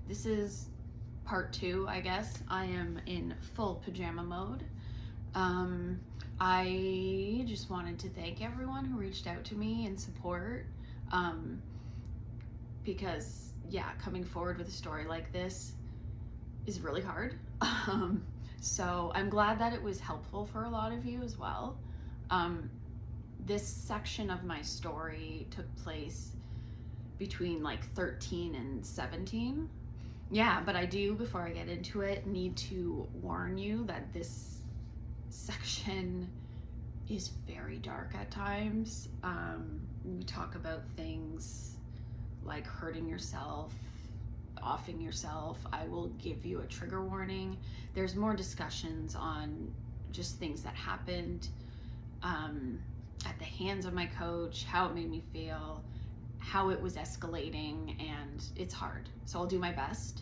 This is part 2, I guess. I am in full pajama mode. I just wanted to thank everyone who reached out to me in support, because yeah, coming forward with a story like this is really hard. So I'm glad that it was helpful for a lot of you as well. This section of my story took place between like 13 and 17. Yeah, but I do, before I get into it, need to warn you that this section is very dark at times. We talk about things like hurting yourself, offing yourself. I will give you a trigger warning. There's more discussions on just things that happened at the hands of my coach, how it made me feel, how it was escalating, and it's hard. So I'll do my best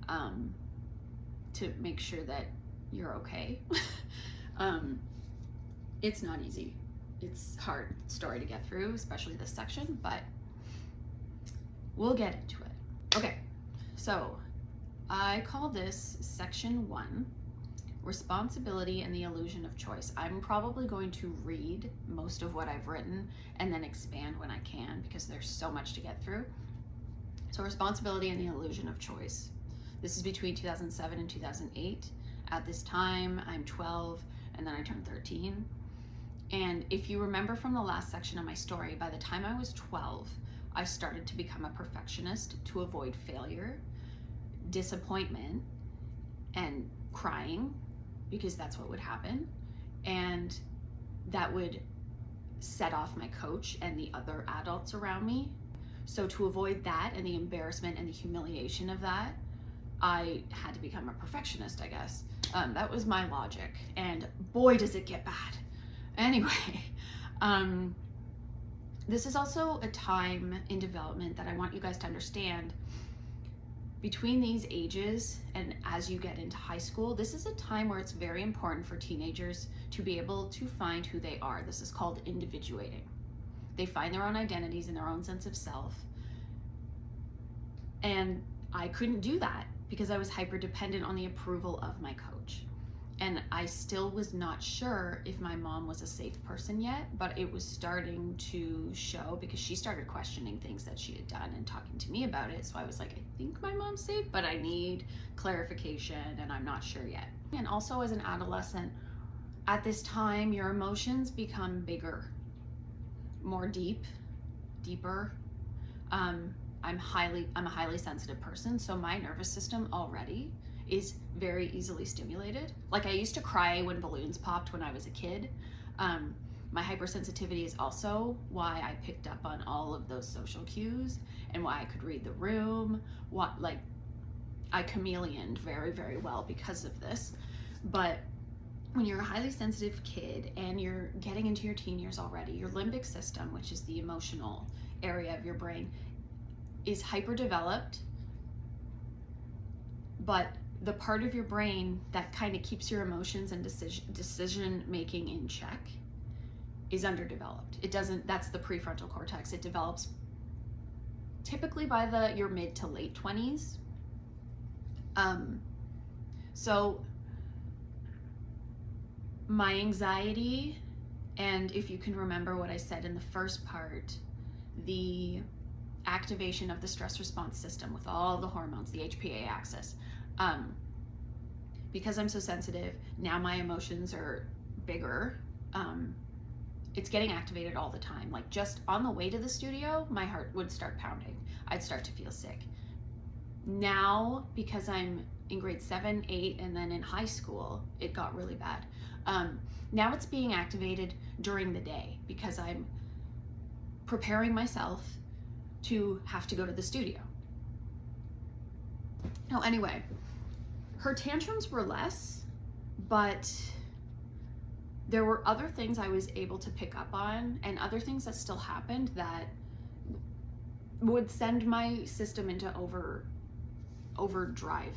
to make sure that you're okay. It's not easy. It's a hard story to get through, especially this section, but we'll get into it. Okay, so I call this section 1, responsibility and the illusion of choice. I'm probably going to read most of what I've written and then expand when I can, because there's so much to get through. So responsibility and the illusion of choice. This is between 2007 and 2008. At this time, I'm 12, and then I turned 13. And if you remember from the last section of my story, by the time I was 12, I started to become a perfectionist to avoid failure, disappointment, and crying, because that's what would happen. And that would set off my coach and the other adults around me. So to avoid that and the embarrassment and the humiliation of that, I had to become a perfectionist, I guess. That was my logic, and boy, does it get bad. Anyway, this is also a time in development that I want you guys to understand. Between these ages and as you get into high school, this is a time where it's very important for teenagers to be able to find who they are. This is called individuating. They find their own identities and their own sense of self. And I couldn't do that because I was hyper dependent on the approval of my coach. And I still was not sure if my mom was a safe person yet, but it was starting to show because she started questioning things that she had done and talking to me about it. So I was like, I think my mom's safe, but I need clarification and I'm not sure yet. And also as an adolescent, at this time, your emotions become bigger, more deeper. I'm a highly sensitive person, so my nervous system already is very easily stimulated. Like, I used to cry when balloons popped when I was a kid. My hypersensitivity is also why I picked up on all of those social cues and why I could read the room. I chameleoned very, very well because of this. But when you're a highly sensitive kid and you're getting into your teen years already, your limbic system, which is the emotional area of your brain, is hyper-developed, but the part of your brain that kind of keeps your emotions and decision making in check is underdeveloped. It doesn't, that's the prefrontal cortex. It develops typically by your mid to late 20s. So my anxiety, and if you can remember what I said in the first part, the activation of the stress response system with all the hormones, the HPA axis. Because I'm so sensitive, now my emotions are bigger. It's getting activated all the time. Like, just on the way to the studio, my heart would start pounding. I'd start to feel sick. Now, because I'm in grade 7, 8, and then in high school, it got really bad. Now it's being activated during the day because I'm preparing myself to have to go to the studio. No, anyway, her tantrums were less, but there were other things I was able to pick up on and other things that still happened that would send my system into overdrive.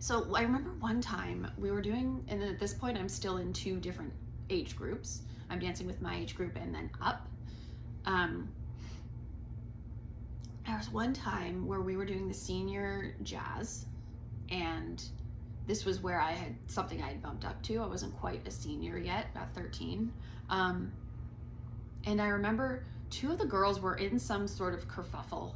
So I remember one time we were doing, and at this point I'm still in 2 different age groups. I'm dancing with my age group and then up. There was one time where we were doing the senior jazz, and this was where I had something I had bumped up to. I wasn't quite a senior yet, about 13. And I remember two of the girls were in some sort of kerfuffle,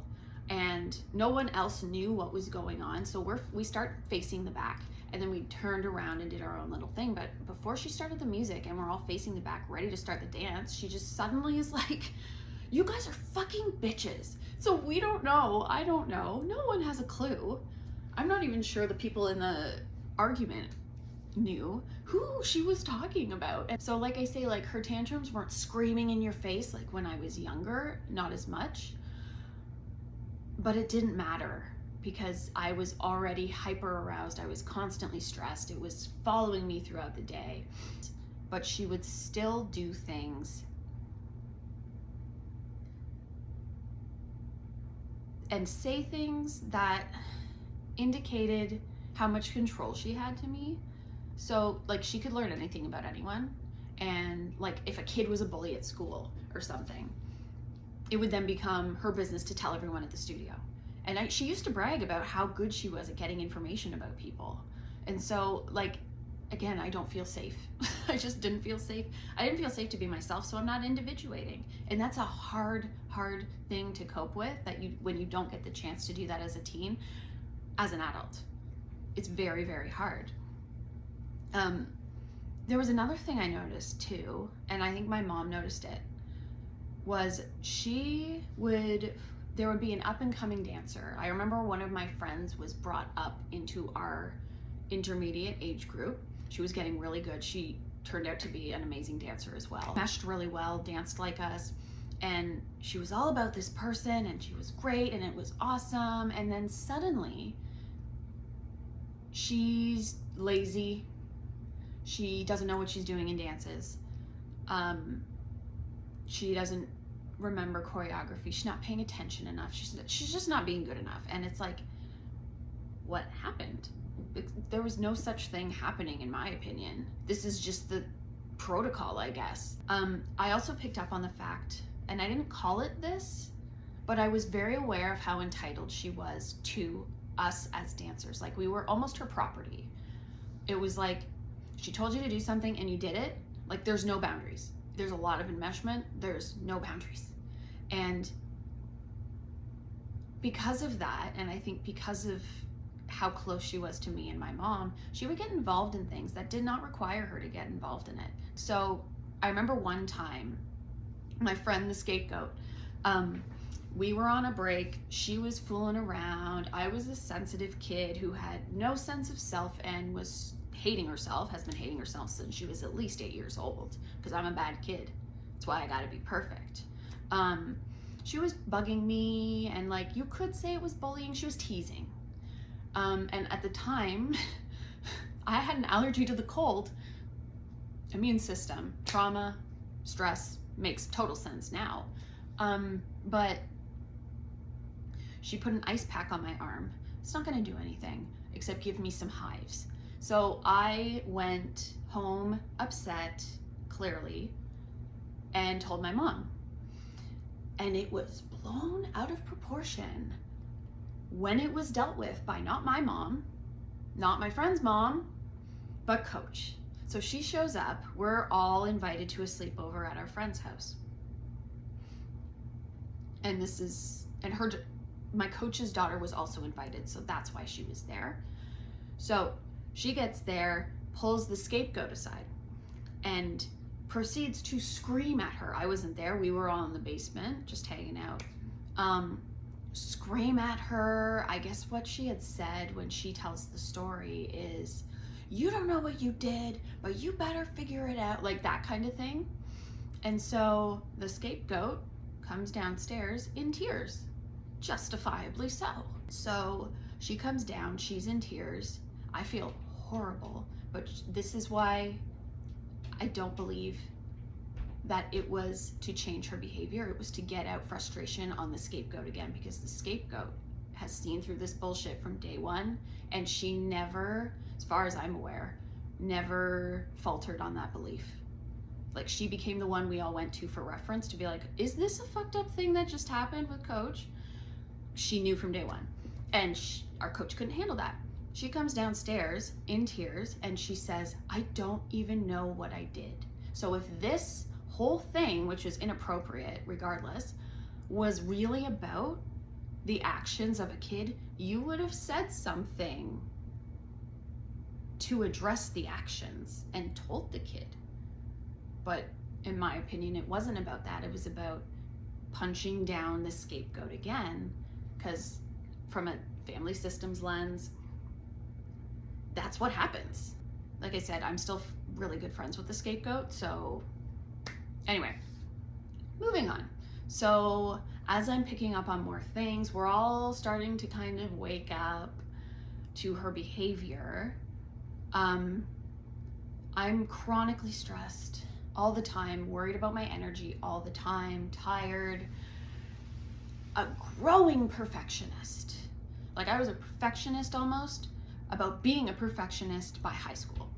and no one else knew what was going on. So we start facing the back, and then we turned around and did our own little thing. But before she started the music and we're all facing the back ready to start the dance, she just suddenly is like, "You guys are fucking bitches." So we don't know. I don't know. No one has a clue. I'm not even sure the people in the argument knew who she was talking about. And so like I say, like her tantrums weren't screaming in your face like when I was younger, not as much. But it didn't matter because I was already hyper aroused. I was constantly stressed. It was following me throughout the day. But she would still do things and say things that indicated how much control she had to me. So like she could learn anything about anyone, and like if a kid was a bully at school or something, it would then become her business to tell everyone at the studio. And she used to brag about how good she was at getting information about people. And so like, again, I don't feel safe. I just didn't feel safe. I didn't feel safe to be myself, so I'm not individuating. And that's a hard thing to cope with, that when you don't get the chance to do that as a teen. As an adult, it's very, very hard. There was another thing I noticed too, and I think my mom noticed it, was there would be an up and coming dancer. I remember one of my friends was brought up into our intermediate age group. She was getting really good. She turned out to be an amazing dancer as well. Meshed really well, danced like us. And she was all about this person, and she was great, and it was awesome. And then suddenly, she's lazy. She doesn't know what she's doing in dances. She doesn't remember choreography. She's not paying attention enough. She's just not being good enough. And it's like, what happened? There was no such thing happening, in my opinion. This is just the protocol, I guess. I also picked up on the fact, and I didn't call it this, but I was very aware of how entitled she was to us as dancers. Like we were almost her property. It was like, she told you to do something and you did it. Like there's no boundaries. There's a lot of enmeshment. There's no boundaries. And because of that, and I think because of how close she was to me and my mom, she would get involved in things that did not require her to get involved in it. So I remember one time, my friend, the scapegoat, we were on a break. She was fooling around. I was a sensitive kid who had no sense of self and was hating herself, has been hating herself since she was at least 8 years old, because I'm a bad kid. That's why I gotta be perfect. She was bugging me, and like, you could say it was bullying. She was teasing. And at the time, I had an allergy to the cold. Immune system, trauma, stress, makes total sense now. But she put an ice pack on my arm. It's not gonna do anything except give me some hives. So I went home upset, clearly, and told my mom. And it was blown out of proportion when it was dealt with by not my mom, not my friend's mom, but Coach. So she shows up, we're all invited to a sleepover at our friend's house. And my coach's daughter was also invited, so that's why she was there. So she gets there, pulls the scapegoat aside, and proceeds to scream at her. I wasn't there, we were all in the basement, just hanging out. Scream at her. I guess what she had said when she tells the story is, "You don't know what you did, but you better figure it out," like that kind of thing. And so the scapegoat comes downstairs in tears, justifiably so. So she comes down, she's in tears. I feel horrible, but this is why I don't believe that it was to change her behavior. It was to get out frustration on the scapegoat again, because the scapegoat has seen through this bullshit from day one, and she never, as far as I'm aware, never faltered on that belief. Like, she became the one we all went to for reference to be like, is this a fucked up thing that just happened with Coach? she knew from day one. And our coach couldn't handle that. She comes downstairs in tears and she says, I don't even know what I did. So if this whole thing, which is inappropriate regardless, was really about the actions of a kid, you would have said something to address the actions and told the kid. But in my opinion, it wasn't about that. It was about punching down the scapegoat again, because from a family systems lens, that's what happens. Like I said, I'm still really good friends with the scapegoat. So anyway, moving on. So as I'm picking up on more things, we're all starting to kind of wake up to her behavior. I'm chronically stressed all the time, worried about my energy all the time, tired, a growing perfectionist. Like I was a perfectionist almost about being a perfectionist by high school.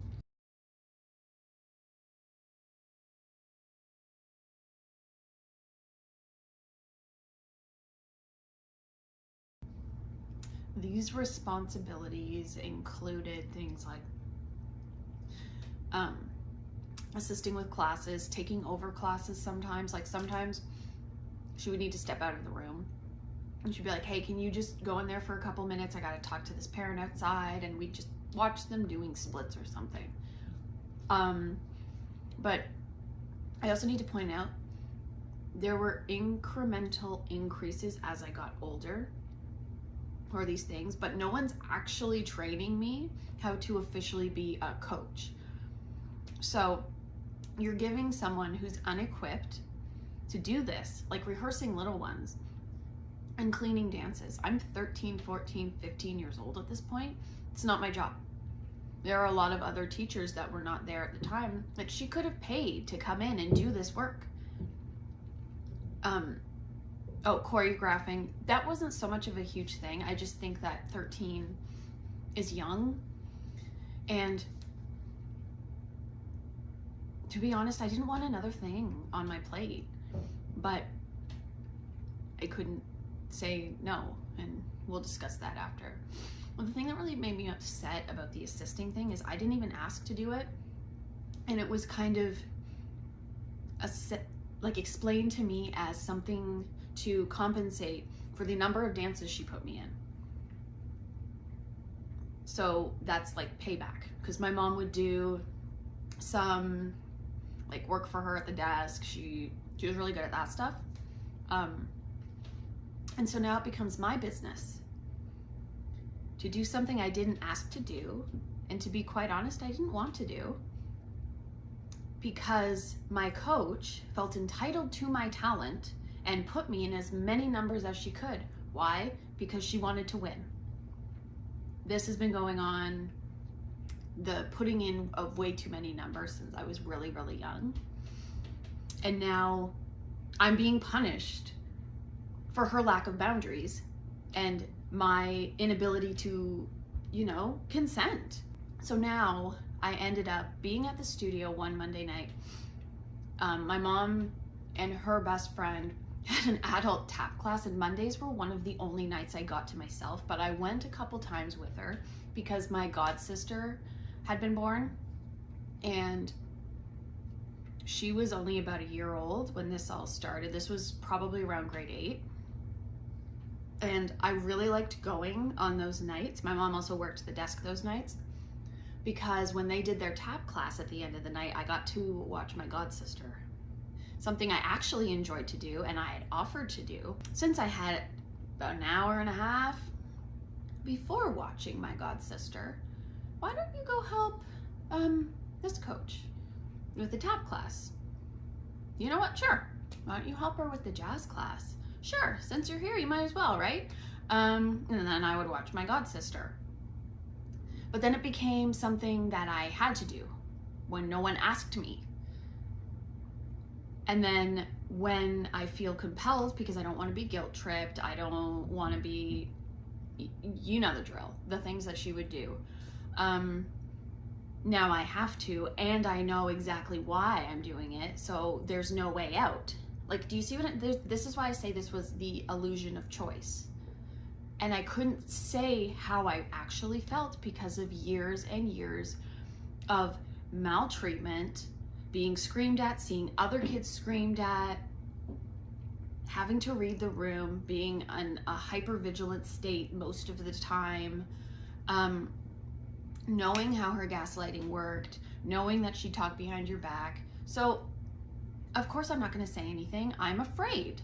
These responsibilities included things like assisting with classes, taking over classes sometimes. Like sometimes she would need to step out of the room and she'd be like, hey, can you just go in there for a couple minutes? I gotta talk to this parent outside. And we'd just watch them doing splits or something. But I also need to point out there were incremental increases as I got older for these things, but no one's actually training me how to officially be a coach. So you're giving someone who's unequipped to do this, like rehearsing little ones and cleaning dances. I'm 13, 14, 15 years old at this point. It's not my job. There are a lot of other teachers that were not there at the time that she could have paid to come in and do this work. Choreographing, that wasn't so much of a huge thing. I just think that 13 is young. And to be honest, I didn't want another thing on my plate, but I couldn't say no, and we'll discuss that after. Well, the thing that really made me upset about the assisting thing is I didn't even ask to do it, and it was kind of explained to me as something to compensate for the number of dances she put me in. So that's like payback, because my mom would do some like work for her at the desk. She was really good at that stuff. And so now it becomes my business to do something I didn't ask to do, and to be quite honest, I didn't want to do, because my coach felt entitled to my talent and put me in as many numbers as she could. Why? Because she wanted to win. This has been going on, the putting in of way too many numbers, since I was really, really young. And now I'm being punished for her lack of boundaries and my inability to, consent. So now I ended up being at the studio one Monday night. My mom and her best friend had an adult tap class, and Mondays were one of the only nights I got to myself, but I went a couple times with her because my god sister had been born, and she was only about a year old when this all started. This was probably around grade 8. And I really liked going on those nights. My mom also worked the desk those nights, because when they did their tap class at the end of the night, I got to watch my god sister. Something I actually enjoyed to do, and I had offered to do since I had about an hour and a half before watching my god sister. Why don't you go help this coach with the tap class? You know what? Sure. Why don't you help her with the jazz class? Sure. Since you're here, you might as well, right? And then I would watch my god sister. But then it became something that I had to do when no one asked me. And then when I feel compelled, because I don't want to be guilt tripped, I don't want to be, you know the drill, the things that she would do. Now I have to, and I know exactly why I'm doing it, so there's no way out. Like, do you see what this is why I say this was the illusion of choice. And I couldn't say how I actually felt because of years and years of maltreatment, being screamed at, seeing other kids screamed at, having to read the room, being in a hypervigilant state most of the time, knowing how her gaslighting worked, knowing that she talked behind your back. So, of course, I'm not going to say anything. I'm afraid.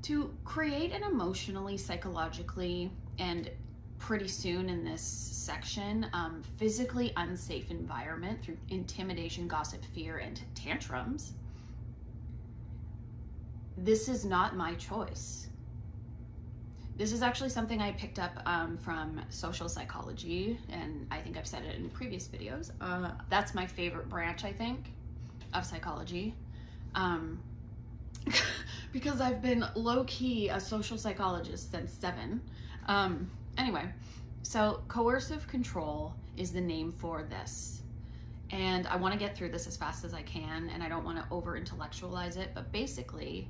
To create an emotionally, psychologically, and pretty soon in this section, physically unsafe environment through intimidation, gossip, fear, and tantrums, this is not my choice. This is actually something I picked up from social psychology, and I think I've said it in previous videos. That's my favorite branch, I think, of psychology. Because I've been low-key a social psychologist since 7. Anyway, so coercive control is the name for this. And I want to get through this as fast as I can, and I don't want to over-intellectualize it, but basically,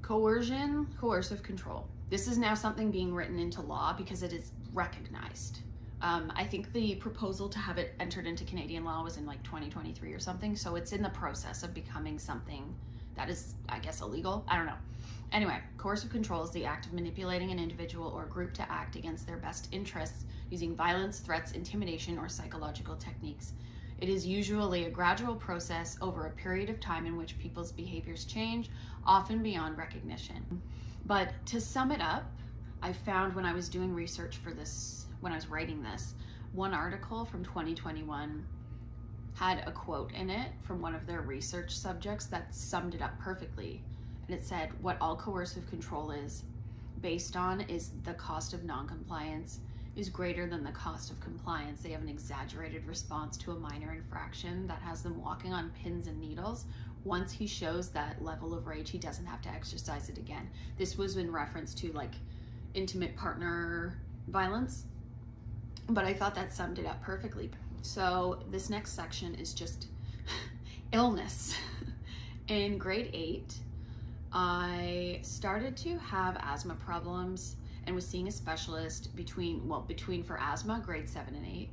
coercion, coercive control. This is now something being written into law because it is recognized. I think the proposal to have it entered into Canadian law was in like 2023 or something, so it's in the process of becoming something that is, I guess, illegal. I don't know. Anyway, coercive control is the act of manipulating an individual or group to act against their best interests using violence, threats, intimidation, or psychological techniques. It is usually a gradual process over a period of time in which people's behaviors change, often beyond recognition. But to sum it up, I found when I was doing research for this, when I was writing this, one article from 2021 had a quote in it from one of their research subjects that summed it up perfectly. And it said, what all coercive control is based on is the cost of non-compliance is greater than the cost of compliance. They have an exaggerated response to a minor infraction that has them walking on pins and needles. Once he shows that level of rage, he doesn't have to exercise it again. This was in reference to like intimate partner violence, but I thought that summed it up perfectly. So this next section is just illness. In grade 8, I started to have asthma problems and was seeing a specialist between for asthma, grade 7 and 8.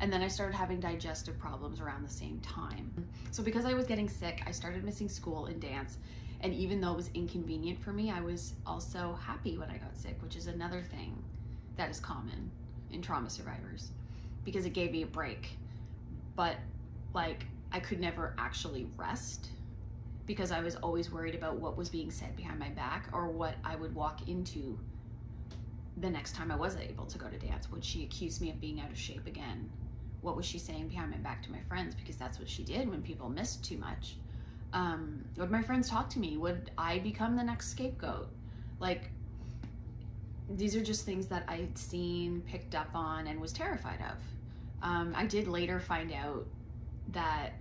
And then I started having digestive problems around the same time. So because I was getting sick, I started missing school and dance. And even though it was inconvenient for me, I was also happy when I got sick, which is another thing that is common in trauma survivors, because it gave me a break. But like, I could never actually rest because I was always worried about what was being said behind my back or what I would walk into the next time I was able to go to dance. Would she accuse me of being out of shape again? What was she saying behind my back to my friends? Because that's what she did when people missed too much. Would my friends talk to me? Would I become the next scapegoat? Like, these are just things that I'd seen, picked up on, and was terrified of. I did later find out that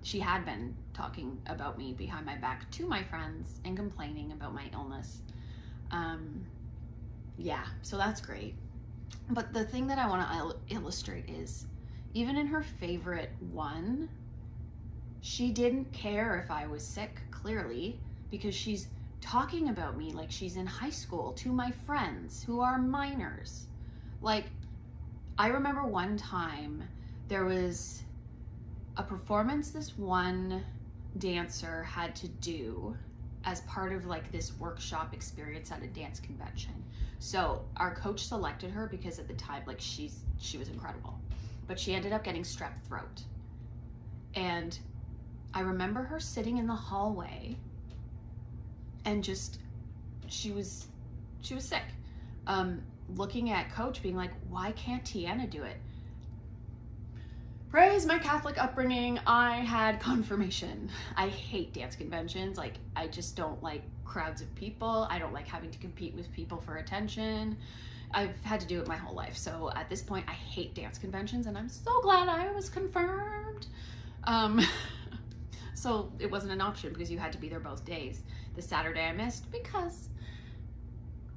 she had been talking about me behind my back to my friends and complaining about my illness. Yeah, so that's great. But the thing that I want to illustrate is, even in her favorite one, she didn't care if I was sick, clearly, because she's talking about me like she's in high school to my friends who are minors. Like, I remember one time there was a performance this one dancer had to do as part of like this workshop experience at a dance convention. So our coach selected her because at the time, like, she was incredible, but she ended up getting strep throat. And I remember her sitting in the hallway and just, she was sick. Looking at coach being like, why can't Tiana do it? Praise my Catholic upbringing, I had confirmation. I hate dance conventions. Like, I just don't like crowds of people. I don't like having to compete with people for attention. I've had to do it my whole life. So at this point, I hate dance conventions, and I'm so glad I was confirmed. So it wasn't an option because you had to be there both days. The Saturday I missed because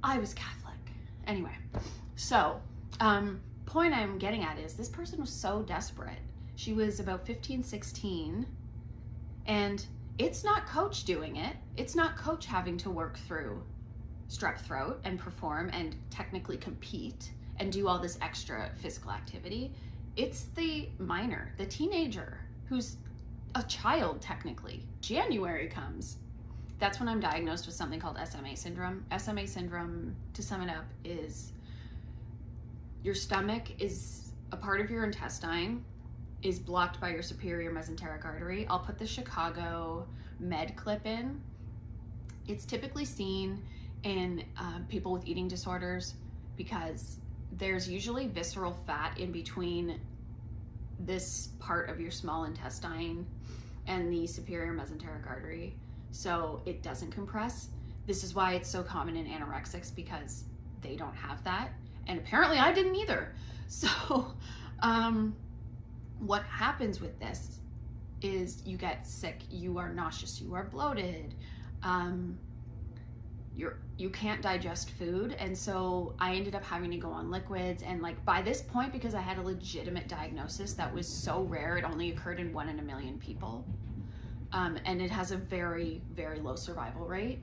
I was Catholic. Anyway, so point I'm getting at is this person was so desperate. She was about 15, 16, and It's not coach doing it. It's not coach having to work through strep throat and perform and technically compete and do all this extra physical activity. It's the minor, the teenager, who's a child technically. January comes. That's when I'm diagnosed with something called SMA syndrome. SMA syndrome, to sum it up, is your stomach is a part of your intestine is blocked by your superior mesenteric artery. I'll put the Chicago med clip in. It's typically seen in people with eating disorders because there's usually visceral fat in between this part of your small intestine and the superior mesenteric artery, so it doesn't compress. This is why it's so common in anorexics, because they don't have that, and apparently I didn't either. So what happens with this is you get sick, you are nauseous, you are bloated, you can't digest food. And so I ended up having to go on liquids, and like by this point, because I had a legitimate diagnosis that was so rare, it only occurred in 1 in a million people, and it has a very, very low survival rate.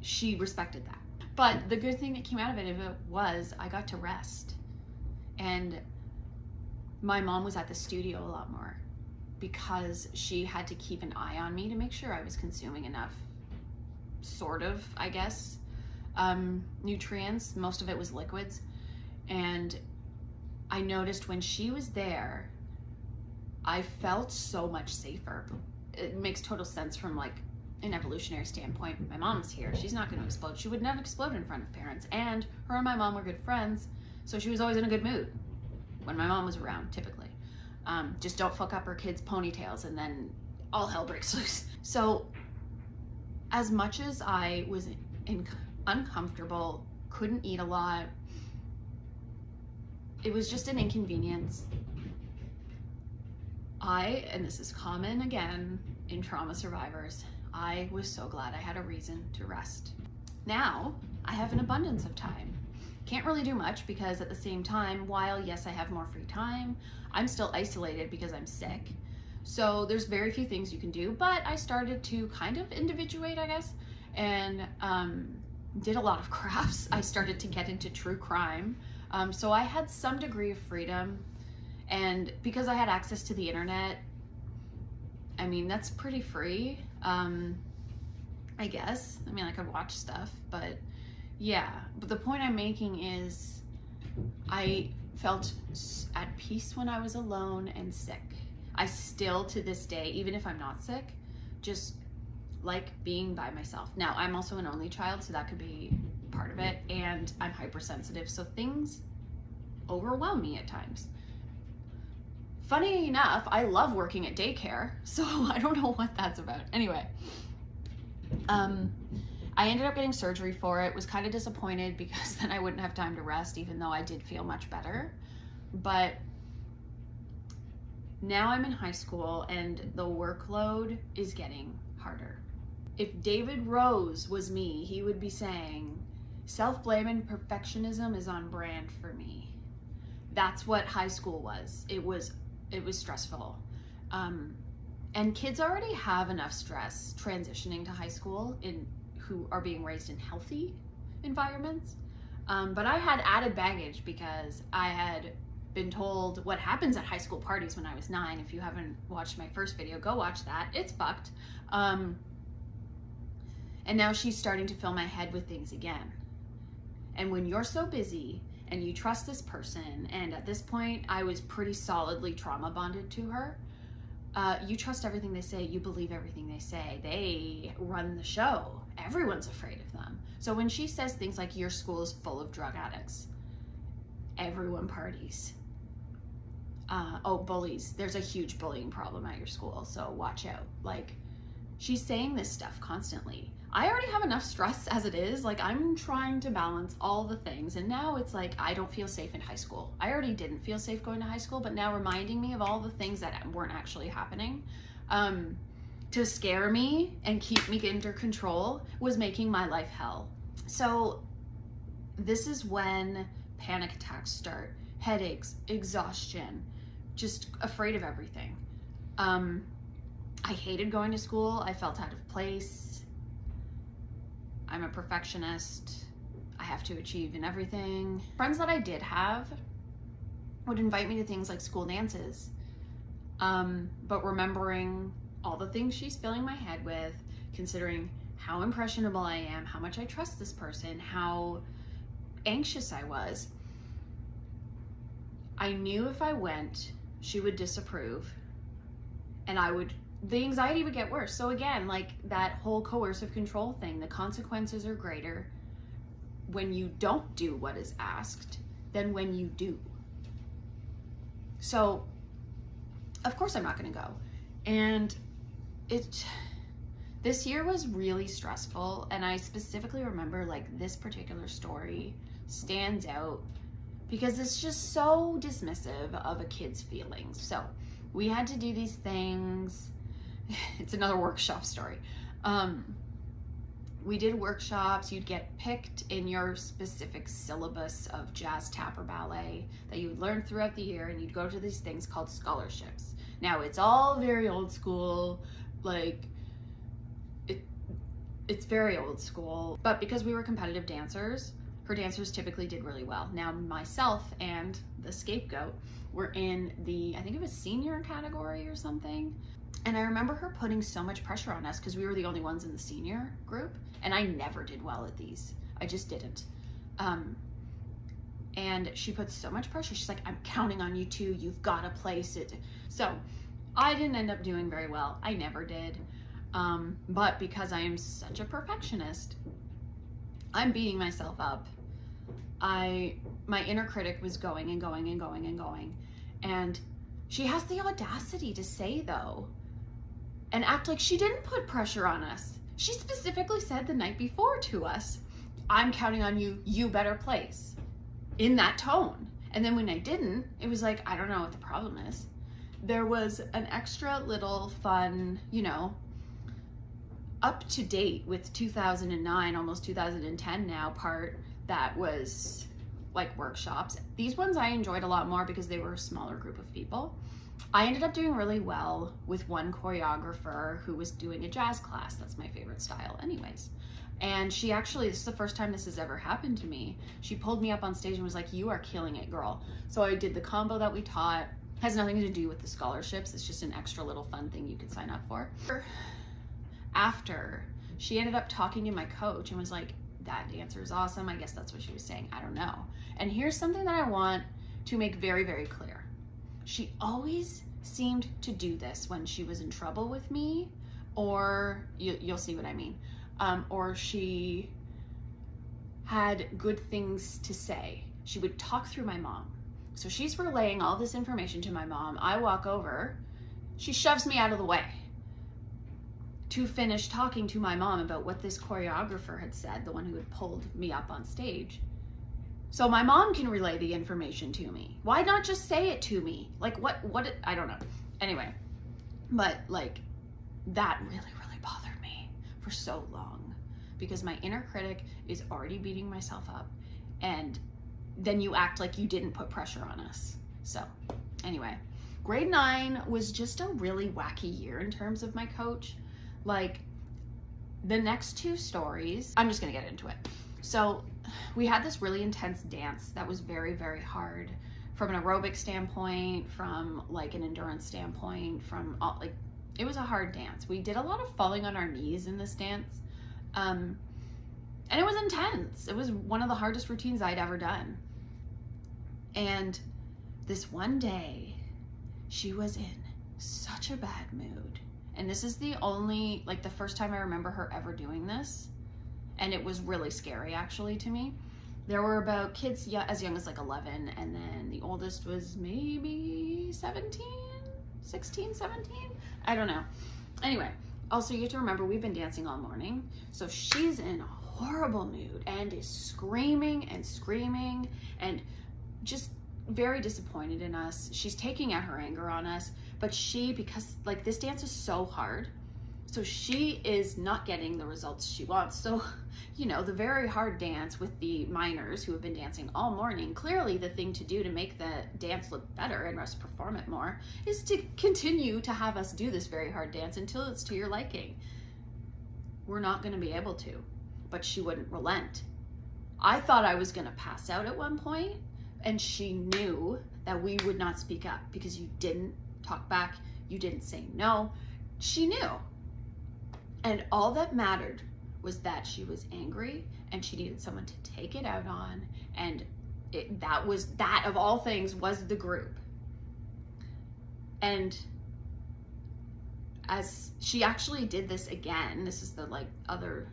She respected that. But the good thing that came out of it was I got to rest. And my mom was at the studio a lot more because she had to keep an eye on me to make sure I was consuming enough, sort of, I guess, nutrients. Most of it was liquids. And I noticed when she was there, I felt so much safer. It makes total sense from like an evolutionary standpoint. My mom's here, she's not going to explode. She would never explode in front of parents, and her and my mom were good friends, so she was always in a good mood when my mom was around, typically. Just don't fuck up her kids' ponytails and then all hell breaks loose. So as much as I was uncomfortable, couldn't eat a lot, it was just an inconvenience. And this is common again in trauma survivors, I was so glad I had a reason to rest. Now I have an abundance of time. Can't really do much because at the same time, while yes, I have more free time, I'm still isolated because I'm sick. So there's very few things you can do, but I started to kind of individuate, I guess, and did a lot of crafts. I started to get into true crime. So I had some degree of freedom, and because I had access to the internet, I mean, that's pretty free, I guess. I mean, I could watch stuff, but yeah. But the point I'm making is I felt at peace when I was alone and sick. I still, to this day, even if I'm not sick, just like being by myself. Now, I'm also an only child, so that could be part of it, and I'm hypersensitive, so things overwhelm me at times. Funny enough, I love working at daycare, so I don't know what that's about. Anyway, I ended up getting surgery for it. Was kind of disappointed because then I wouldn't have time to rest, even though I did feel much better. But now I'm in high school and the workload is getting harder. If David Rose was me, he would be saying, self-blame and perfectionism is on brand for me. That's what high school was. It was stressful. And kids already have enough stress transitioning to high school who are being raised in healthy environments. But I had added baggage because I had been told what happens at high school parties when I was 9. If you haven't watched my first video, go watch that. It's fucked. And now she's starting to fill my head with things again. And when you're so busy and you trust this person, and at this point I was pretty solidly trauma bonded to her, you trust everything they say, you believe everything they say. They run the show. Everyone's afraid of them. So when she says things like, your school is full of drug addicts, everyone parties. Oh, bullies, there's a huge bullying problem at your school, so watch out. Like, she's saying this stuff constantly. I already have enough stress as it is. Like, I'm trying to balance all the things, and now it's like I don't feel safe in high school. I already didn't feel safe going to high school, but now reminding me of all the things that weren't actually happening to scare me and keep me under control was making my life hell. So this is when panic attacks start, headaches, exhaustion, just afraid of everything. I hated going to school. I felt out of place. I'm a perfectionist. I have to achieve in everything. Friends that I did have would invite me to things like school dances. But remembering all the things she's filling my head with, considering how impressionable I am, how much I trust this person, how anxious I was, I knew if I went, she would disapprove, and the anxiety would get worse. So again, like that whole coercive control thing, the consequences are greater when you don't do what is asked than when you do. So of course I'm not gonna go. And this year was really stressful, and I specifically remember like this particular story stands out because it's just so dismissive of a kid's feelings. So we had to do these things. It's another workshop story. We did workshops. You'd get picked in your specific syllabus of jazz, tap, or ballet that you would learn throughout the year, and you'd go to these things called scholarships. Now it's all very old school, like it's very old school, but because we were competitive dancers, her dancers typically did really well. Now myself and the scapegoat were in the, I think it was senior category or something. And I remember her putting so much pressure on us because we were the only ones in the senior group, and I never did well at these. I just didn't. And she put so much pressure. She's like, I'm counting on you too. You've got to place it. So I didn't end up doing very well. I never did. But because I am such a perfectionist, I'm beating myself up. My inner critic was going and going and going and going. And she has the audacity to say though, and act like she didn't put pressure on us. She specifically said the night before to us, I'm counting on you, you better place, in that tone. And then when I didn't, it was like, I don't know what the problem is. There was an extra little fun, you know, up to date with 2009, almost 2010 now, part that was like workshops. These ones I enjoyed a lot more because they were a smaller group of people. I ended up doing really well with one choreographer who was doing a jazz class. That's my favorite style anyways. And she actually, this is the first time this has ever happened to me. She pulled me up on stage and was like, you are killing it, girl. So I did the combo that we taught. Has nothing to do with the scholarships. It's just an extra little fun thing you could sign up for. After, she ended up talking to my coach and was like, that dancer is awesome. I guess that's what she was saying. I don't know. And here's something that I want to make very, very clear. She always seemed to do this when she was in trouble with me, or you'll see what I mean. Or she had good things to say. She would talk through my mom. So she's relaying all this information to my mom. I walk over, she shoves me out of the way to finish talking to my mom about what this choreographer had said, the one who had pulled me up on stage. So my mom can relay the information to me. Why not just say it to me? Like what, I don't know. Anyway, but like that really, really bothered me for so long because my inner critic is already beating myself up, and then you act like you didn't put pressure on us. So anyway, grade 9 was just a really wacky year in terms of my coach. Like the next two stories, I'm just gonna get into it. So we had this really intense dance that was very, very hard from an aerobic standpoint, from like an endurance standpoint, from all, like, it was a hard dance. We did a lot of falling on our knees in this dance. And it was intense. It was one of the hardest routines I'd ever done. And this one day, she was in such a bad mood. And this is the only, like the first time I remember her ever doing this. And it was really scary actually to me. There were about kids as young as like 11, and then the oldest was maybe 17, 16, 17? I don't know. Anyway, also you have to remember we've been dancing all morning. So she's in a horrible mood and is screaming and just very disappointed in us. She's taking out her anger on us, but because like this dance is so hard, So she is not getting the results she wants. So, you know, the very hard dance with the minors who have been dancing all morning, clearly the thing to do to make the dance look better and us perform it more is to continue to have us do this very hard dance until it's to your liking. We're not going to be able to, but she wouldn't relent. I thought I was going to pass out at one point, and she knew that we would not speak up because you didn't talk back, you didn't say no. She knew. And all that mattered was that she was angry and she needed someone to take it out on, and that of all things was the group. And as she actually did this again, this is the like other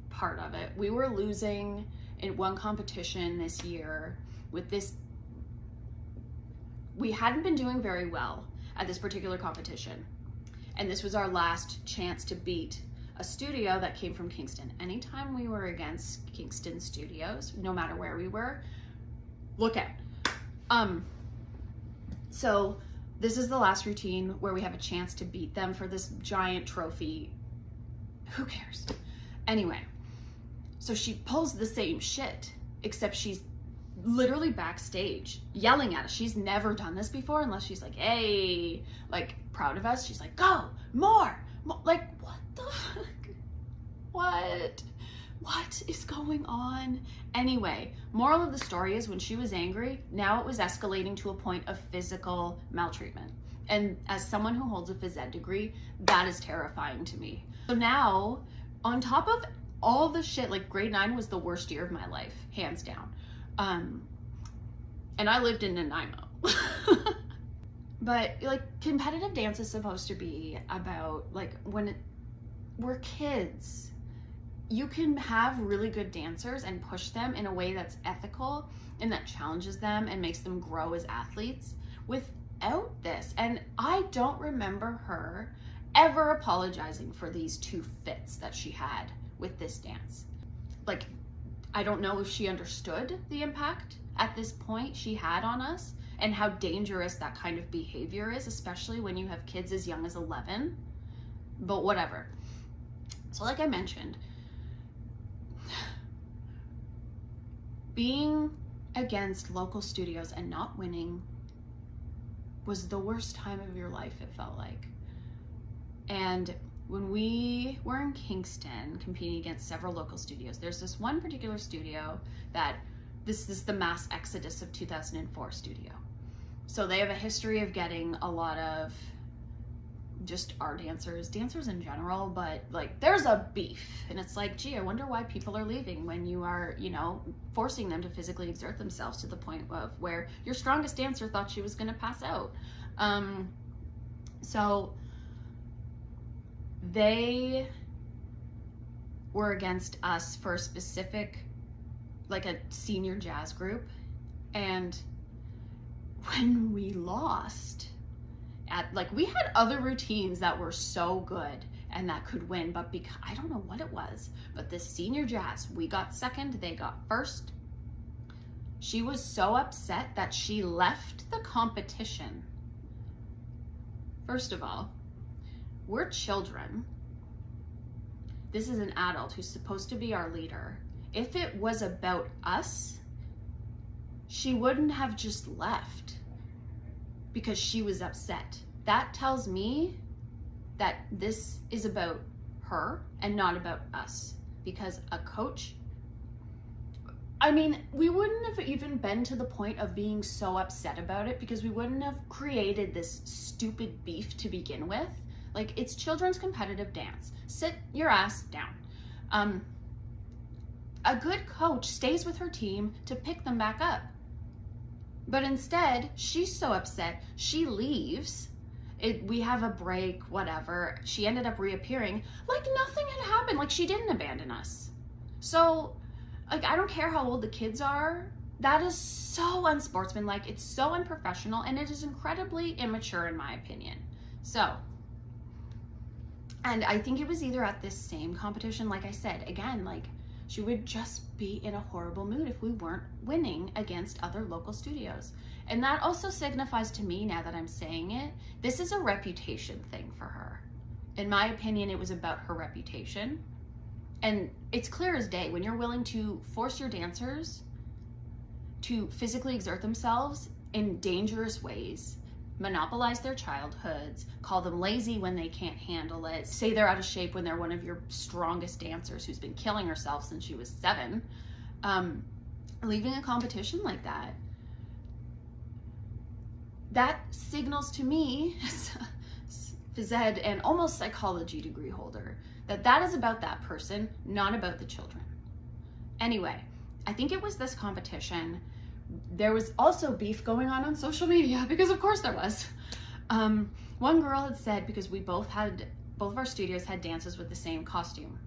part of it. We were losing in one competition this year with this. We hadn't been doing very well at this particular competition. And this was our last chance to beat a studio that came from Kingston. Anytime we were against Kingston studios, no matter where we were, look out. So this is the last routine where we have a chance to beat them for this giant trophy. Who cares? Anyway, so she pulls the same shit, except she's literally backstage yelling at us. She's never done this before unless she's like, hey, like proud of us. She's like, go, more. Like, what the fuck? What is going on? Anyway, moral of the story is when she was angry, now it was escalating to a point of physical maltreatment. And as someone who holds a phys ed degree, that is terrifying to me. So now, on top of all the shit, like grade 9 was the worst year of my life, hands down. And I lived in Nanaimo. But like competitive dance is supposed to be about like we're kids. You can have really good dancers and push them in a way that's ethical and that challenges them and makes them grow as athletes without this. And I don't remember her ever apologizing for these 2 fits that she had with this dance. Like, I don't know if she understood the impact at this point she had on us and how dangerous that kind of behavior is, especially when you have kids as young as 11, but whatever. So like I mentioned, being against local studios and not winning was the worst time of your life, it felt like. And when we were in Kingston competing against several local studios, there's this one particular studio that this is the mass exodus of 2004 studio. So they have a history of getting a lot of just our dancers in general, but like there's a beef, and it's like, gee, I wonder why people are leaving when you are, you know, forcing them to physically exert themselves to the point of where your strongest dancer thought she was going to pass out. So they were against us for a specific, like a senior jazz group, and when we lost, we had other routines that were so good and that could win, but because I don't know what it was, but this senior jazz, we got second, they got first. She was so upset that she left the competition. First of all, we're children. This is an adult who's supposed to be our leader. If it was about us, she wouldn't have just left because she was upset. That tells me that this is about her and not about us, because a coach, I mean, we wouldn't have even been to the point of being so upset about it because we wouldn't have created this stupid beef to begin with. Like, it's children's competitive dance. Sit your ass down. A good coach stays with her team to pick them back up. But instead, she's so upset, she leaves. We have a break, whatever. She ended up reappearing like nothing had happened, like she didn't abandon us. So, like, I don't care how old the kids are. That is so unsportsmanlike, it's so unprofessional, and it is incredibly immature in my opinion. So, and I think it was either at this same competition, like I said, again, like, she would just be in a horrible mood if we weren't winning against other local studios. And that also signifies to me, now that I'm saying it, this is a reputation thing for her. In my opinion, it was about her reputation. And it's clear as day when you're willing to force your dancers to physically exert themselves in dangerous ways, monopolize their childhoods, call them lazy when they can't handle it, say they're out of shape when they're one of your strongest dancers who's been killing herself since she was 7, leaving a competition like that, that signals to me, phys ed and almost psychology degree holder, that that is about that person, not about the children. Anyway, I think it was this competition. There was also beef going on social media, because of course there was. One girl had said, because we both of our studios had dances with the same costume.